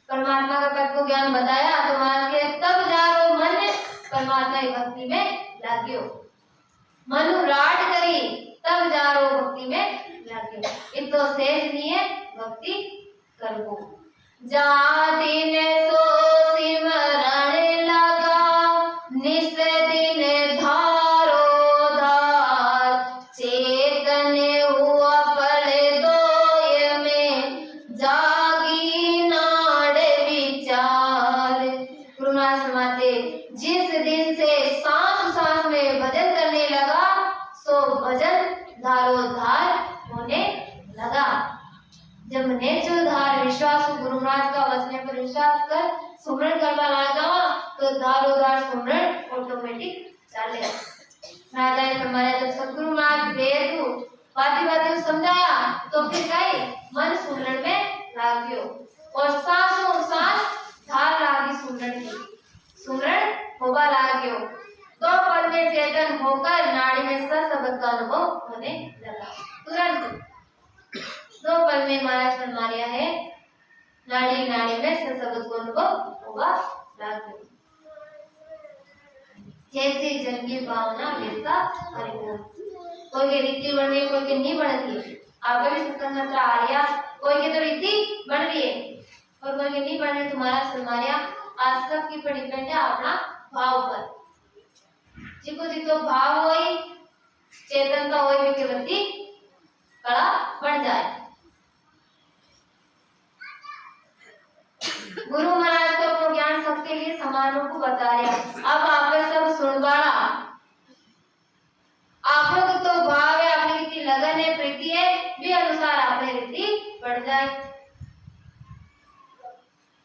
परमात्मा का पद को ज्ञान बताया तो महाराज के तब जारो मन परमात्मा की भक्ति में लाग्यो, मनु राट करी तब जारो भक्ति में लाग्यो। इतो सेज नहीं है भक्ति करबो। जा दिन सो सिमरण लगा, निस दिन धारो धार, चेतन हुआ पल दोय में, जागी नाड़ विचार। गुरु महाराज फरमाते जिस दिन से सांस सांस में भजन करने लगा सो भजन धारो धार होने लगा। जब नेचो धार विश्वास कर सुमरण करवा लागा तो दारोदार सुमरण ऑटोमेटिक चाले। राजा ने फरमाया जब सतगुरु महाराज दे तू बाती समझाया तो फिर कई मन सुमरण में लाग्यो और सांसों सांस धार लागी सुमरण की सुमरण होगा लाग्यो तो पल में चेतन होकर नाड़ी में सशब्द का अनुभव होने लगा। तुरंत 2 पल में महाराज फरमा रहा है नाड़ी नाड़ी में सशब्द का अनुभव होगा लाग्यो। जैसे जन की भावना वैसा परिपूर्ण। कोई के रीति बन रही है कोई के नहीं बन रही है। आपका भी सत्संग मंत्र आ रहा कोई के तो रीति बन रही है और कोई के नहीं बन रही। तुम्हारा फरमाया आज सब की पर डिपेंड है अपना भाव पर। जिको जितो भाव होई चेतन का होई के बत्ती कड़ा बन जाए। गुरु महाराज तो अपने ज्ञान सबके लिए समानों को बता रहा। अब आप सब सुनवाड़ा आप लोग तो भाव है अपनी कितनी लगन है प्रीति है भी अनुसार अपने रीति बढ़ जाए।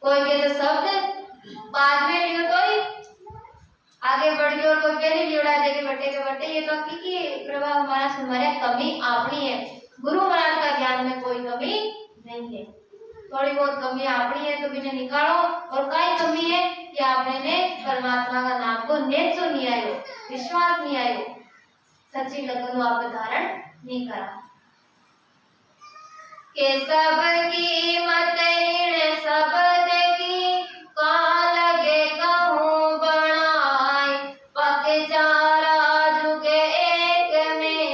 कोई के तो शब्द बाद में लियो तो ही आगे बढ़ गयो और कोई पहले लियोड़ा जाके बटे के बटे। ये तो की प्रभाव हमारा हमारे कमी अपनी है। गुरु महाराज का ज्ञान में कोई कमी नहीं है। थोड़ी बहुत कमी अपनी है तो बिना निकालो और कई कमी है कि आपने ने परमात्मा का नाम को नेचो नहीं आयो विश्वास नहीं आयो सच्ची लगन आप धारण नहीं करा। के सब की मत इन शब्द की कहाँ लगे कहूँ बनाए पक चारा जुगे एक में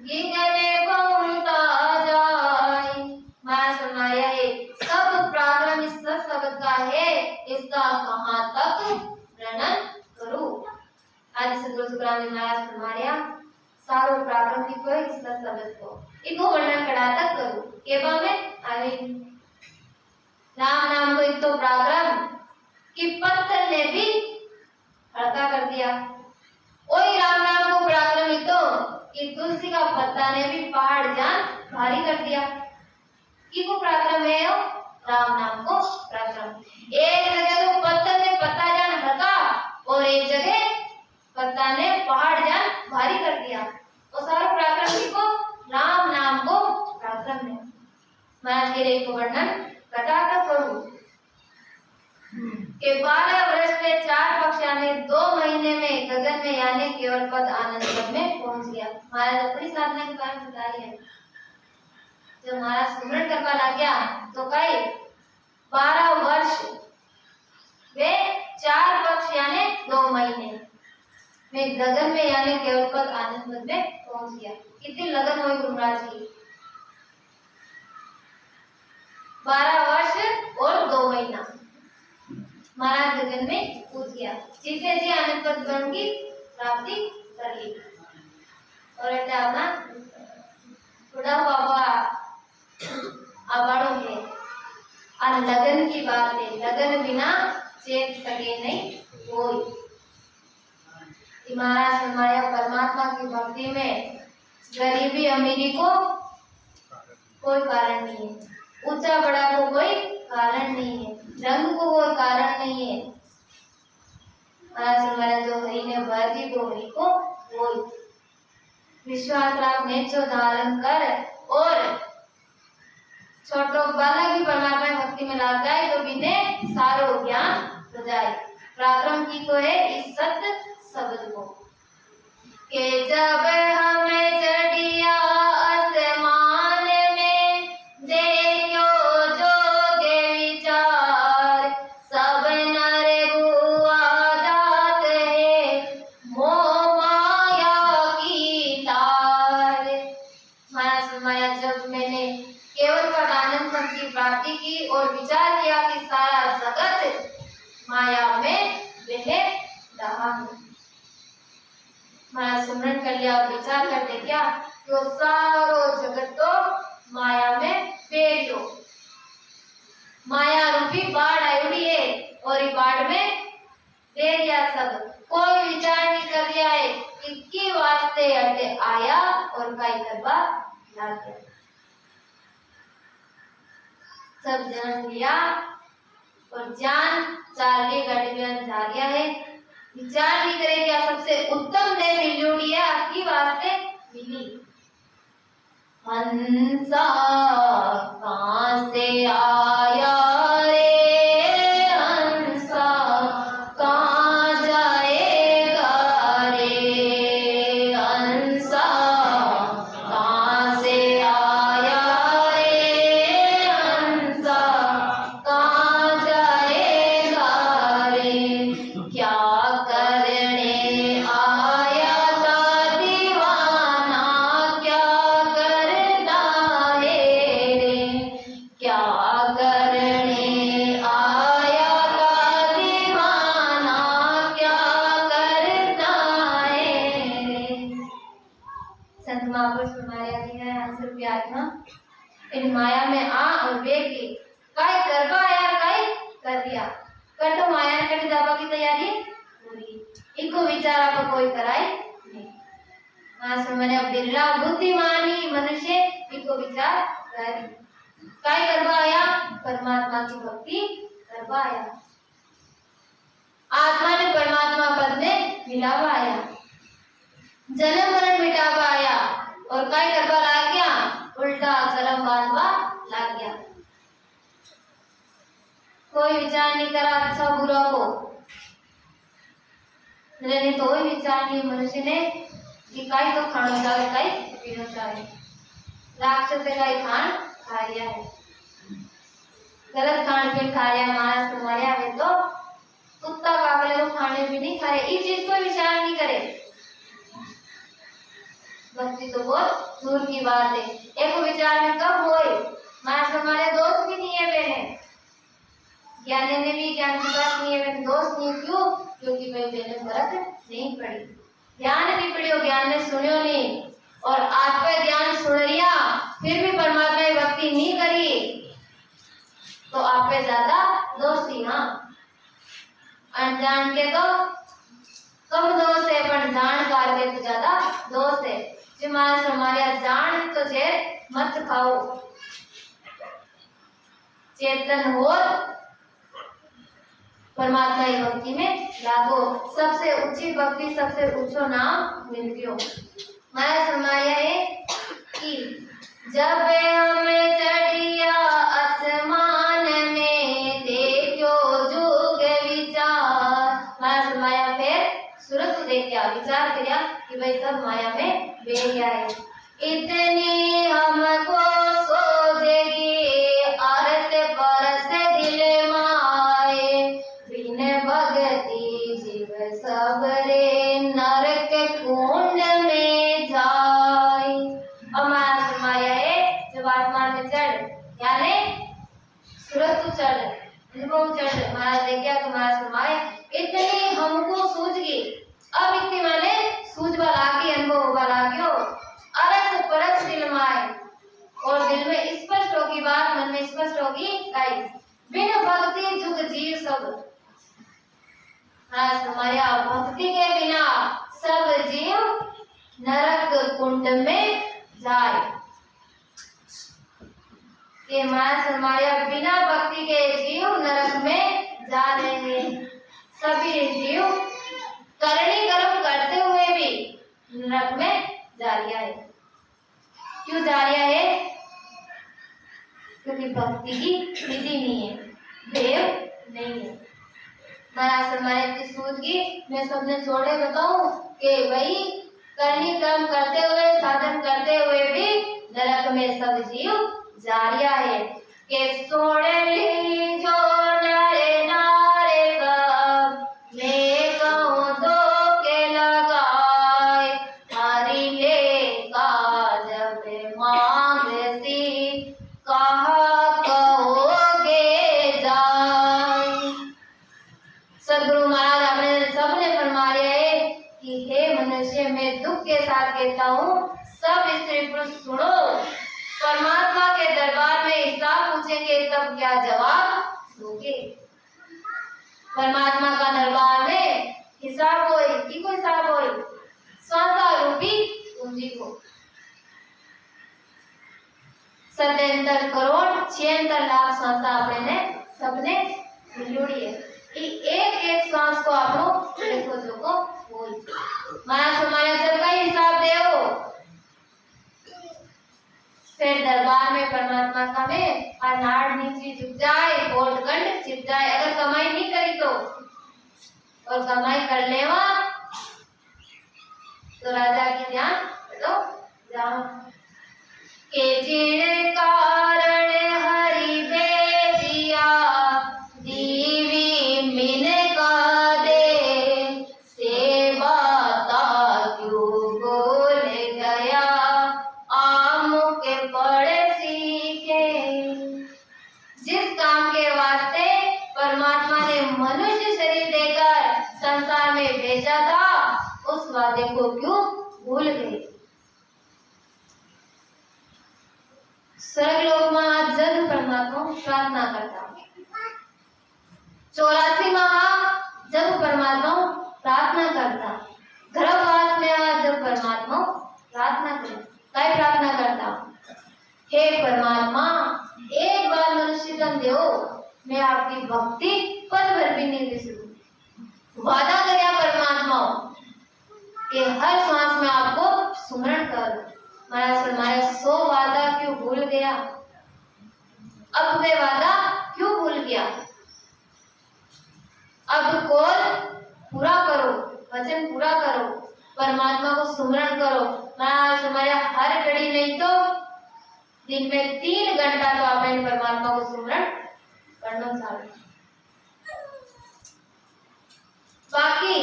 गिगने घूमता जाए। मैं सुनाया है सब प्रारंभ इस शब्द का है इसका कहाँ तक वर्णन करूं। आज सदगुरु सुखराम महाराज फरमाया सारो प्रारंभिक को इस शब्द को इको वर्णन कड़ा तक करूं केबा में आवे राम नाम को एक तो प्रारंभ कि पत्थर ने भी हल्का कर दिया। वही राम नाम को प्रारंभ तो कि तुलसी का पत्ता ने भी पहाड़ जान भारी कर दिया। की को पराक्रम है राम नाम को पराक्रम। एक जगह तो पत्थर ने पत्ता जान हल्का और एक जगह पत्ता ने पहाड़ जान भारी कर दिया। और सारा पराक्रम को राम नाम को पराक्रम है। महाराज के लिए वर्णन कटाकर करूं के 12 वर्ष में 4 पक्ष यानी 2 महीने में गगन में यानी केवल पद आनंद पद में पहुंच गया। महाराज अपनी साधना के बारे में बता रहे हैं। जब महाराज सुमरण करवा लग गया तो कई 12 वर्ष वे 4 पक्ष यानी 2 महीने में गगन में यानी केवल पद आनंद पद में पहुंच गया। कितनी लगन हुई गुरु महाराज की 12 वर्ष और 2 महीना महाराज गगन में कूद गया। जिसे जी आनंद पद गण की प्राप्ति कर ली। और अपना थोड़ा बाबा अबाड़ो है और लगन की बात है। लगन बिना चेत सके नहीं कोई। महाराज फरमाया परमात्मा की भक्ति में गरीबी अमीरी को कोई कारण नहीं है। ऊंचा बड़ा को कोई कारण नहीं है। रंग को कोई कारण नहीं है। महाराज फरमाया जो हरि ने वर्जी को हरि को कोई विश्वास राख नेचो धारण कर और छोटो बालक की परमात्मा भक्ति में लाग जाए तो बिने सारो ज्ञान हो जाए। पराक्रम की को है इस सत्य शब्द को के जब हमें चढ़िया आसमान में देखो जोगे विचार सब नर हुआ जात है मोह माया की तार। महाराज माया जब मैंने केवल पद आनंद पद की प्राप्ति की और विचार किया कि सारा जगत माया में बह रहा है। महाराज सुमरण कर लिया और विचार करते क्या तो सारो जगत तो माया में फेरियो। माया रूपी बाढ़ आई है और ये बाढ़ में फेरिया सब। कोई विचार नहीं कर रहा है कि वास्ते अटे आया और काई करवा लग गया। सब जान लिया और ज्ञान 4 काटेगरी धारिया है। विचार भी करे क्या सबसे उत्तम ने मिल्योड़ी है आपकी वास्ते मिली। हंसा कहाँ से आया रे हंसा कहाँ जाएगा रे हंसा कहाँ से आया रे हंसा कहाँ जाएगा रे क्या करने आया था दीवाना क्या करना है रे क्या करने आया था दीवाना क्या करना है रे। संत महापुरुष हमारे आदि है आंसर प्यार ना इन माया में आ और वेग के काय करवा आया काय कर दिया कटो माया कट जावा की तैयारी पूरी इनको विचार आप कोई कराए नहीं। मास्टर मैंने अब बिरला बुद्धिमानी मनुष्य इनको विचार करी काय करवा आया परमात्मा की भक्ति करवा आया आत्मा ने परमात्मा पद में मिलावा आया जन्म मरण मिटावा आया और काय करवा लाग गया उल्टा कर्म बांधवा लाग गया। कोई विचार नहीं करा अच्छा बुरा को मैंने तो ही विचार नहीं मनुष्य ने कि काय तो खाना चाहे काय पीना चाहे राक्षस से काय खान खा लिया है गलत खान पीन खा लिया मानस को मरिया है तो कुत्ता कागले को खाने भी नहीं खा रहे इस चीज को विचार नहीं करे। भक्ति तो बहुत दूर की बात है एक विचार में कब होए मानस हमारे दोस्त भी नहीं है बहने ज्ञान ने भी ज्ञान की बात नहीं है बहन दोस्त नहीं क्यों क्योंकि भाई बहने फर्क नहीं पड़ी ज्ञान भी पढ़ियो ज्ञान ने सुनियो नहीं और आप पे ज्ञान सुन लिया फिर भी परमात्मा की भक्ति नहीं करी तो आप पे ज्यादा दोस्ती हाँ अनजान के तो कम दोस्त है पर जानकार के तो ज्यादा दोस्त है जो हमारे जान तो जेर मत खाओ चेतन हो परमात्मा की भक्ति में लागो सबसे ऊंची भक्ति सबसे ऊंचो नाम मिलती हो। माया समाया है कि जब हमें चढ़िया आसमान में देखो जुग विचार माया समाया फिर सूरत को देख क्या विचार किया कि भाई सब माया में बह गया है इतनी हमको सोचेगी अरस परस दिल माए बिन भगति जीव सबरे नरक कुंड में जाए। और माया है जब आसमान में चढ़ यानी सूरत को चढ़ इनको चढ़ महाराज ने क्या तुम्हारा माया इतनी हमको सूझ गई अब इतनी मैंने सूझ वाला की अनुभव वाला क्यों अरस परस दिल माए और दिल में स्पष्ट होगी बात मन में स्पष्ट होगी काई बिन भक्ति जुग जीव सब हमारे भक्ति के बिना सब जीव नरक कुंड में जाए ये मानस हमारे बिना भक्ति के जीव नरक में जा रहे हैं सभी जीव करनी कर्म करते हुए भी नरक में जा रहा है क्यों जा रहा है क्योंकि भक्ति की विधि नहीं है देव नहीं है। महाराज हमारे सूझगी मैं सबने छोड़े बताऊं कि भाई करनी कर्म करते हुए साधन करते हुए भी नरक में सब जीव जा रहा है कि सोड़ ली जो नरे नारे सब मैं कहूँ तो के लगाए हरी ले का जब मांगसी कहा कहोगे जाए। सदगुरु महाराज आपने सबने फरमाया है कि हे मनुष्य मैं दुख के साथ कहता हूँ सब स्त्री पुरुष सुनो परमात्मा के दरबार में हिसाब पूछेंगे तब क्या जवाब दोगे। परमात्मा का दरबार में हिसाब होए की को हिसाब होए संसार रूपी पूंजी को 77 करोड़ 76 लाख संस्था अपने ने सबने जोड़िए कि एक एक श्वास को आप देखो जो को बोल मारा समाया जब का हिसाब देओ फिर दरबार में परमात्मा का में अनाड़ नीचे झुक जाए कोट कंठ छिप जाए अगर कमाई नहीं करी तो और कमाई कर लेवा तो राजा की ध्यान तो जाओ के जिन कारण हरि भेजिया दीवी मिन का दे सेवा ता क्यों बोल गया आम के पढ़ सीखे जिस काम के वास्ते परमात्मा ने मनुष्य शरीर देकर संसार में भेजा था उस वादे को क्यों भूल गए। स्वर्गलोक में आज जब परमात्मा प्रार्थना करता 84 माह जब परमात्मा प्रार्थना करता गर्भवास में आज जब परमात्मा प्रार्थना करता काय प्रार्थना करता हे परमात्मा एक बार मनुष्य जन्म दो मैं आपकी भक्ति पल भर भी नहीं बिसरूं वादा करया परमात्मा कि हर सांस में आपको स्मरण कर हमारा 100 वादा क्यों भूल गया अब वे वादा क्यों भूल गया अब कॉल पूरा करो वचन पूरा करो परमात्मा को स्मरण करो महाराज हमारे हर घड़ी नहीं तो दिन में 3 घंटा तो आप परमात्मा को स्मरण करना चाहिए बाकी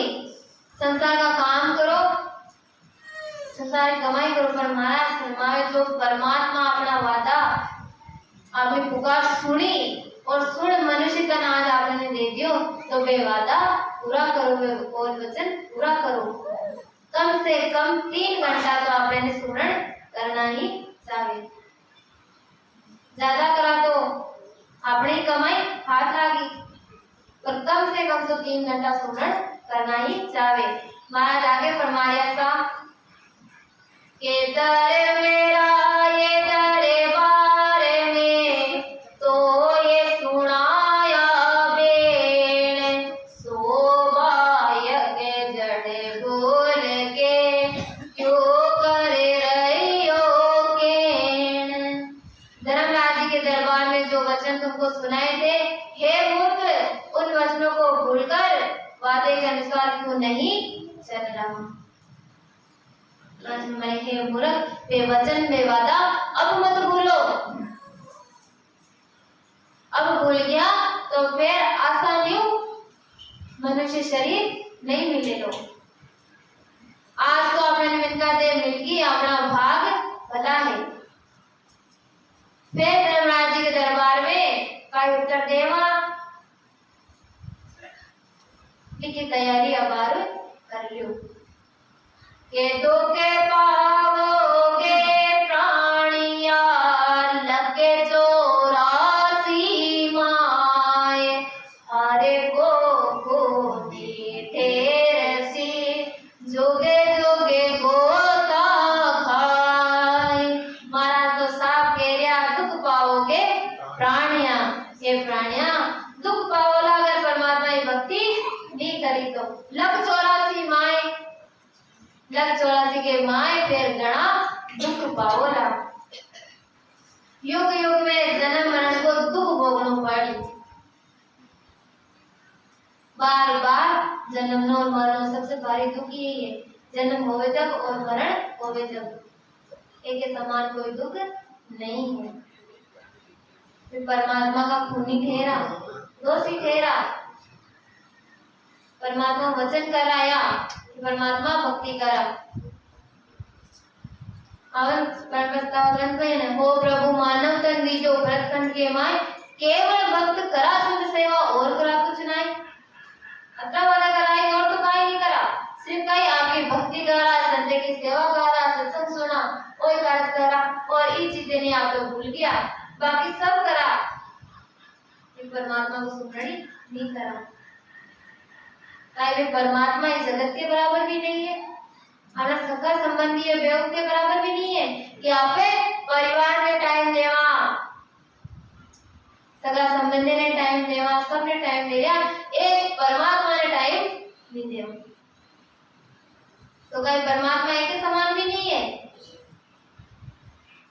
संसार का काम करो संसार की कमाई करो पर महाराज हमारे जो परमात्मा अपना वादा आपने पुकार सुनी और सुन मनुष्य का नाज आपने दे दियो तो वे वादा पूरा करो वे और वचन पूरा करो कम से कम 3 घंटा तो आपने स्मरण करना ही चाहिए ज्यादा करा तो अपनी कमाई हाथ लागी पर कम से कम तो 3 घंटा स्मरण करना ही चाहिए महाराज आगे फरमाया था के दर मेरा ये दरबार में तो ये सुनाया बेन सोबाय के जड़ बोल के क्यों कर रही हो केन धर्मराज जी के दरबार में जो वचन तुमको सुनाए थे हे मूर्ख उन वचनों को भूलकर वादे के अनुसार क्यों नहीं चल रहा हे मूर्ख वे वचन वे वादा अब मत भूलो अब भूल गया तो फिर आसानियों मनुष्य शरीर नहीं मिलेगा आज तो अपने मिलका दे मिलगी अपना भाग भला है फिर धर्मराज जी के दरबार में का उत्तर देवा की तैयारी अब कर लियो के दो के पाओगे प्राणिया लगे 84 माए हरे को मीठे रसी जोगे जोगे गोता खाए महाराज तो साफ कह रहा दुख पाओगे प्राणिया ये प्राणिया दुख पाओला अगर परमात्मा की भक्ति नहीं करी तो लग 84 माए लग 84 के माए फिर गणा दुख पाओला युग युग में जन्म मरण को दुख भोगना पड़ी बार बार जन्म और मरण सबसे भारी दुख यही है जन्म होवे जब और मरण होवे जब एक के समान कोई दुख नहीं है फिर परमात्मा का खूनी ठहरा दोषी ठहरा परमात्मा वचन कराया परमात्मा भक्ति करा अवन परमस्ताव ग्रंथ में हो प्रभु मानव तन दीजो भरतखंड के माय केवल भक्त करा शुद्ध सेवा और करा कुछ नहीं अतः वाला कराई और तो काई नहीं करा सिर्फ कई आपकी भक्ति करा संत की सेवा करा सत्संग सुना और कार्य करा और ये चीजें नहीं आप तो भूल गया बाकी सब करा परमात्मा को सुमरणी नहीं करा परमात्मा इस जगत के बराबर भी नहीं है हमारा सका संबंधी है बेवकूफ के बराबर भी नहीं है कि आप परिवार में टाइम देवा सगा संबंधी ने टाइम देवा, सबने टाइम दे दिया, एक परमात्मा ने टाइम नहीं दिया। तो कहीं परमात्मा एक समान भी नहीं है।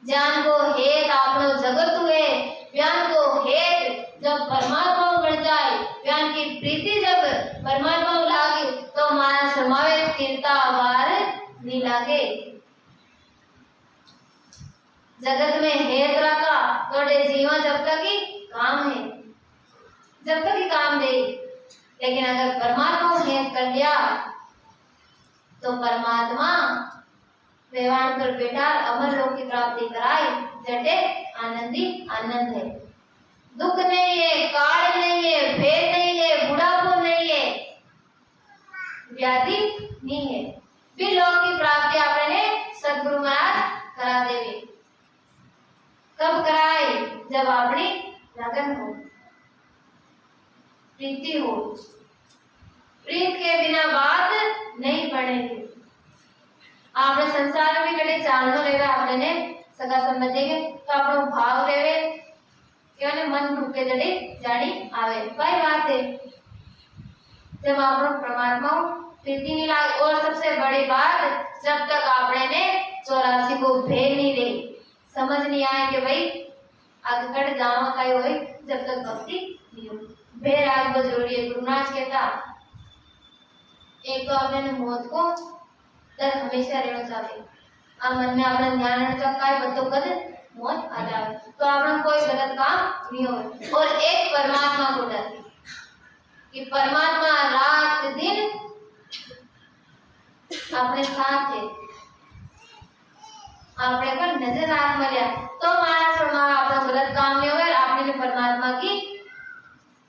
ज्ञान को हेत आपनो जगत हुए, ज्ञान को हेत जब परमात्मा बढ़ जाए, ज्ञान की प्रीति जब परमात्मा लागे तो मानस समावे चिंता वार नहीं लागे। जगत में हेत रखा थोड़े जीवन जब तक ही काम है, जब तक ही काम दे, लेकिन अगर परमात्मा को हेत कर लिया तो परमात्मा वेवान पर बैठा अमर लोक की प्राप्ति कराए, जटे आनंदी आनंद है। दुख नहीं है, काल नहीं है, भेद नहीं है, बुढ़ापो नहीं है, व्याधि नहीं है। भी लोक की प्राप्ति आपने सदगुरु महाराज करा देवे। कब कराए? जब अपनी लगन हो, प्रीति हो। प्रीत के बिना बात नहीं बनेगी। आपने संसार में कटे चालनो लेवे, आपने सगा संबंधी के तो आपनो भाव लेवे क्यों मन रूपे जड़े जानी आवे। भाई बात है जब आपनो परमात्मा प्रीति नहीं लागे। और सबसे बड़ी बात, जब तक आपने ने 84 को भेद नहीं दे, समझ नहीं आए कि भाई आगे कट जावा का हो, जब तक भक्ति नहीं हो। भेद आगे बहुत जरूरी है। गुरु महाराज कहता एक तो आपने मौत को डर हमेशा रहना चाहिए। आ मन में आपने ध्यान रखना चाहिए बच्चों कद मौत आ जाए तो आपने कोई गलत काम नहीं हो। और एक परमात्मा को डर कि परमात्मा रात दिन अपने साथ है, आपने पर नजर आग मलिया तो महाराज फरमावे आपका गलत काम नहीं होगा। आपने परमात्मा की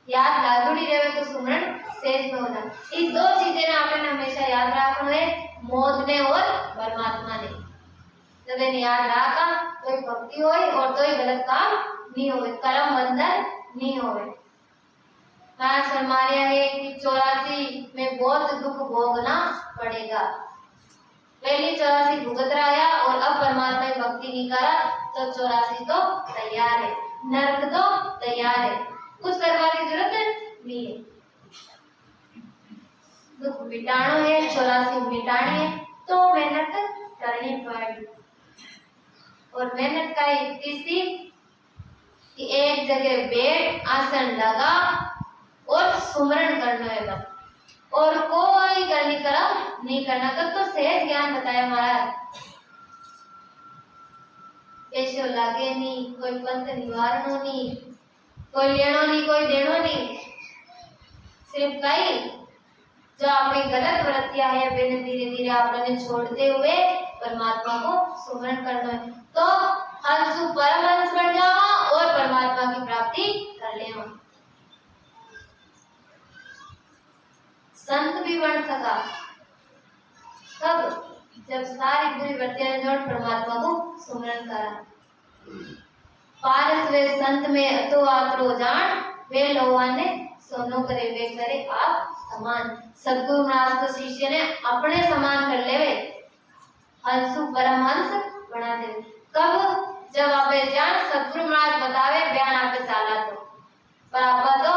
याद लागुड़ी रहे तो सुमरण सेज में होना। ये दो चीजें ना आपने हमेशा याद रखना है, मौत ने और परमात्मा ने। जब इन्हें याद रखा तो ही भक्ति होए और तो ही गलत काम नहीं होए, कर्म बंधन नहीं होए। महाराज फरमाया है कि 84 में बहुत दुख भोगना पड़ेगा। पहली 84 भुगत रहा और अब परमात्मा की भक्ति नहीं करा तो 84 तो तैयार है, नरक तो तैयार है, कुछ करने की जरूरत नहीं है। दुख मिटाना है, 84 मिटानी है तो मेहनत करनी पड़ेगी। और मेहनत का इतनी सी कि एक जगह बैठ आसन लगा और सुमरण करना है बस, और कोई करनी कर्म नहीं करना। तब तो सहज ज्ञान बताया महाराज। ऐसे लागे नहीं, कोई पंथ निवारण नहीं, कोई लेनो नहीं, कोई देनो नहीं। सिर्फ कई जो आपकी गलत वृत्तियां है वे धीरे धीरे आपने छोड़ते हुए परमात्मा को सुमरण करना है तो हंस परमहंस बन जावा और परमात्मा की प्राप्ति कर लेवा। संत भी बन सका कब? जब सारी बुरी वृत्तियां जोड़ परमात्मा को सुमरण करा। पारस वे संत में अतो आत्रो जान, वे लोहा ने सोनो करे वे करे आप समान। सदगुरु महाराज को शिष्य ने अपने समान कर लेवे, हंसु परमहंस बना दे। कब? जब आप जान सदगुरु महाराज बतावे बयान आप चाला तो। पर आप तो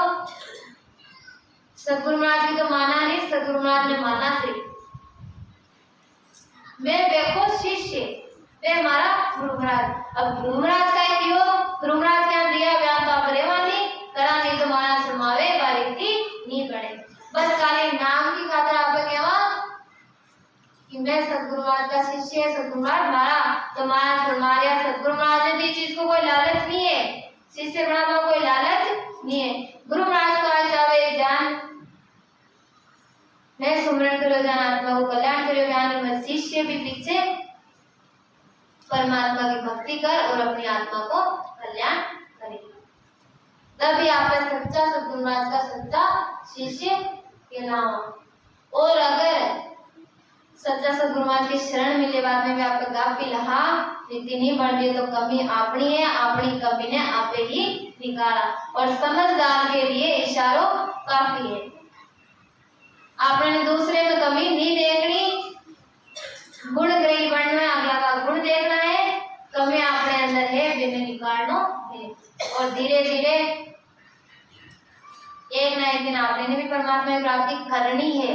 सदगुरु महाराज की तो माना नहीं, सदगुरु महाराज ने माना सिर्फ मैं देखो शिष्य, वे हमारा गुरु महाराज। अब गुरु महाराज का क्यों? गुरु महाराज क्या दिया बयान तो आप रेवानी करा नहीं तो महाराज समावे बारीकी नहीं पड़े। बस खाली नाम की खातिर आप कहवा कि मैं सदगुरु महाराज का शिष्य है, सदगुरु महाराज हमारा तो महाराज फरमाया। सदगुरु महाराज ने दी चीज को कोई लालच नहीं है, शिष्य बनाना कोई लालच नहीं है। गुरु महाराज का चाहे जान मैं सुमरण करो जान आत्मा को कल्याण करो ज्ञान में, शिष्य भी पीछे परमात्मा की भक्ति कर और अपनी आत्मा को कल्याण करे। तभी आप सच्चा सदगुरु महाराज का सच्चा शिष्य कहलावा। और अगर सच्चा सदगुरु महाराज की शरण मिले बाद में भी आपका गाफिल लहा नीति नहीं बढ़ रही तो कमी अपनी है, अपनी कमी ने आपे ही निकाला। और समझदार के लिए इशारों काफी है। आपने दूसरे में कमी नहीं देखनी, गुणग्रही बनना है, अगला का गुण देखना है, कमी आपने अंदर है बिना निकालना है। और धीरे धीरे ना एक दिन आपने भी परमात्मा की प्राप्ति करनी है।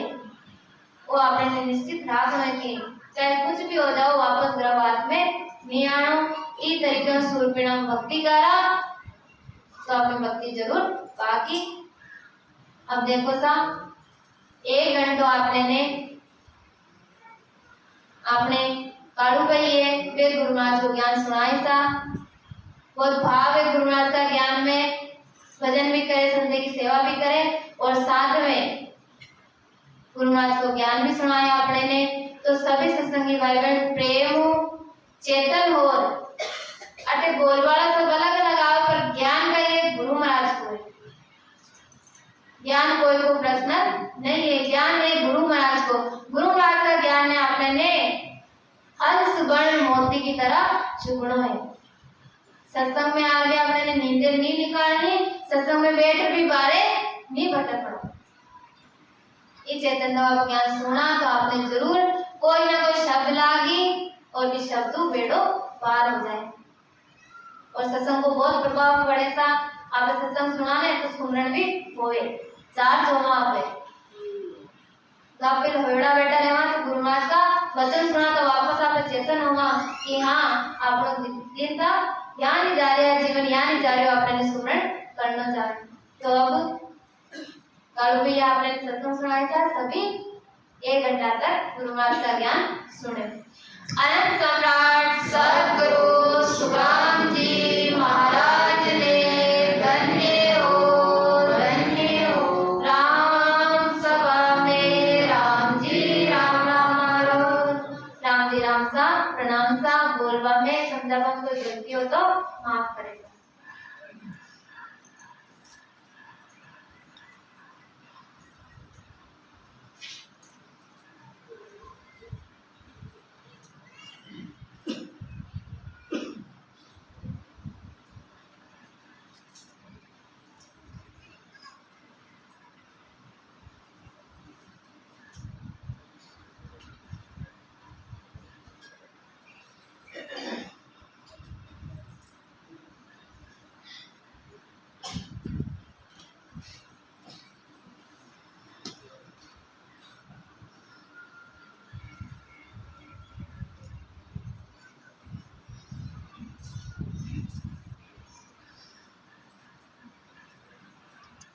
वो आपने निश्चित राखना कि चाहे कुछ भी हो जाओ वापस गर्भवास में नहीं आनो। ई तरीके से सूर्यपीड़ा भक्ति करा तो आपने भक्ति जरूर बाकी। अब देखो सा 1 घंटो आपने काढ़ू गई है वे गुरु महाराज को ज्ञान सुनाई सा। बहुत भाव है गुरु महाराज का ज्ञान में, भजन भी करे, संत की सेवा भी करे और साथ में गुरु महाराज को ज्ञान भी सुनाया आपने ने। तो सभी सत्संगी भाई बहन प्रेम चेतन हो अटे बोलवाला सब अलग अलग आवे पर ज्ञान का ये गुरु महाराज को है। ज्ञान कोई को प्रश्न नहीं है, ज्ञान है गुरु महाराज को। गुरु महाराज का ज्ञान है आपने ने हंस बन मोती की तरह चुगड़ो है। सत्संग में आ गया आपने नींद नहीं निकालनी, सत्संग में बैठ भी बारे नहीं भटकना। ये चैतन्य बाबा ज्ञान सुना तो आपने जरूर कोई ना कोई शब्द लागी और भी शब्द बेड़ो पार हो जाए और सत्संग को बहुत प्रभाव पड़े सा। आप सत्संग सुना है तो सुमरण भी होए चार जो आप तो आप फिर होड़ा बैठा रहवा तो गुरु महाराज का वचन सुना तो वापस आप चेतन होगा कि हाँ आप लोग दिन था यहाँ नहीं जा रहे हैं, जीवन यहाँ नहीं जा रहे हो, आपने सुमरण करना चाह रहे। तो अब कल भी आपने सत्संग सुनाया था, सभी 1 घंटा तक गुरु महाराज का ज्ञान सुने। अनंत सम्राट सद्गुरु सुखराम जी महाराज ने धन्य हो राम सभा में राम जी राम राम सा प्रणाम सा बोलवा में समझावा कोई गलती हो तो माफ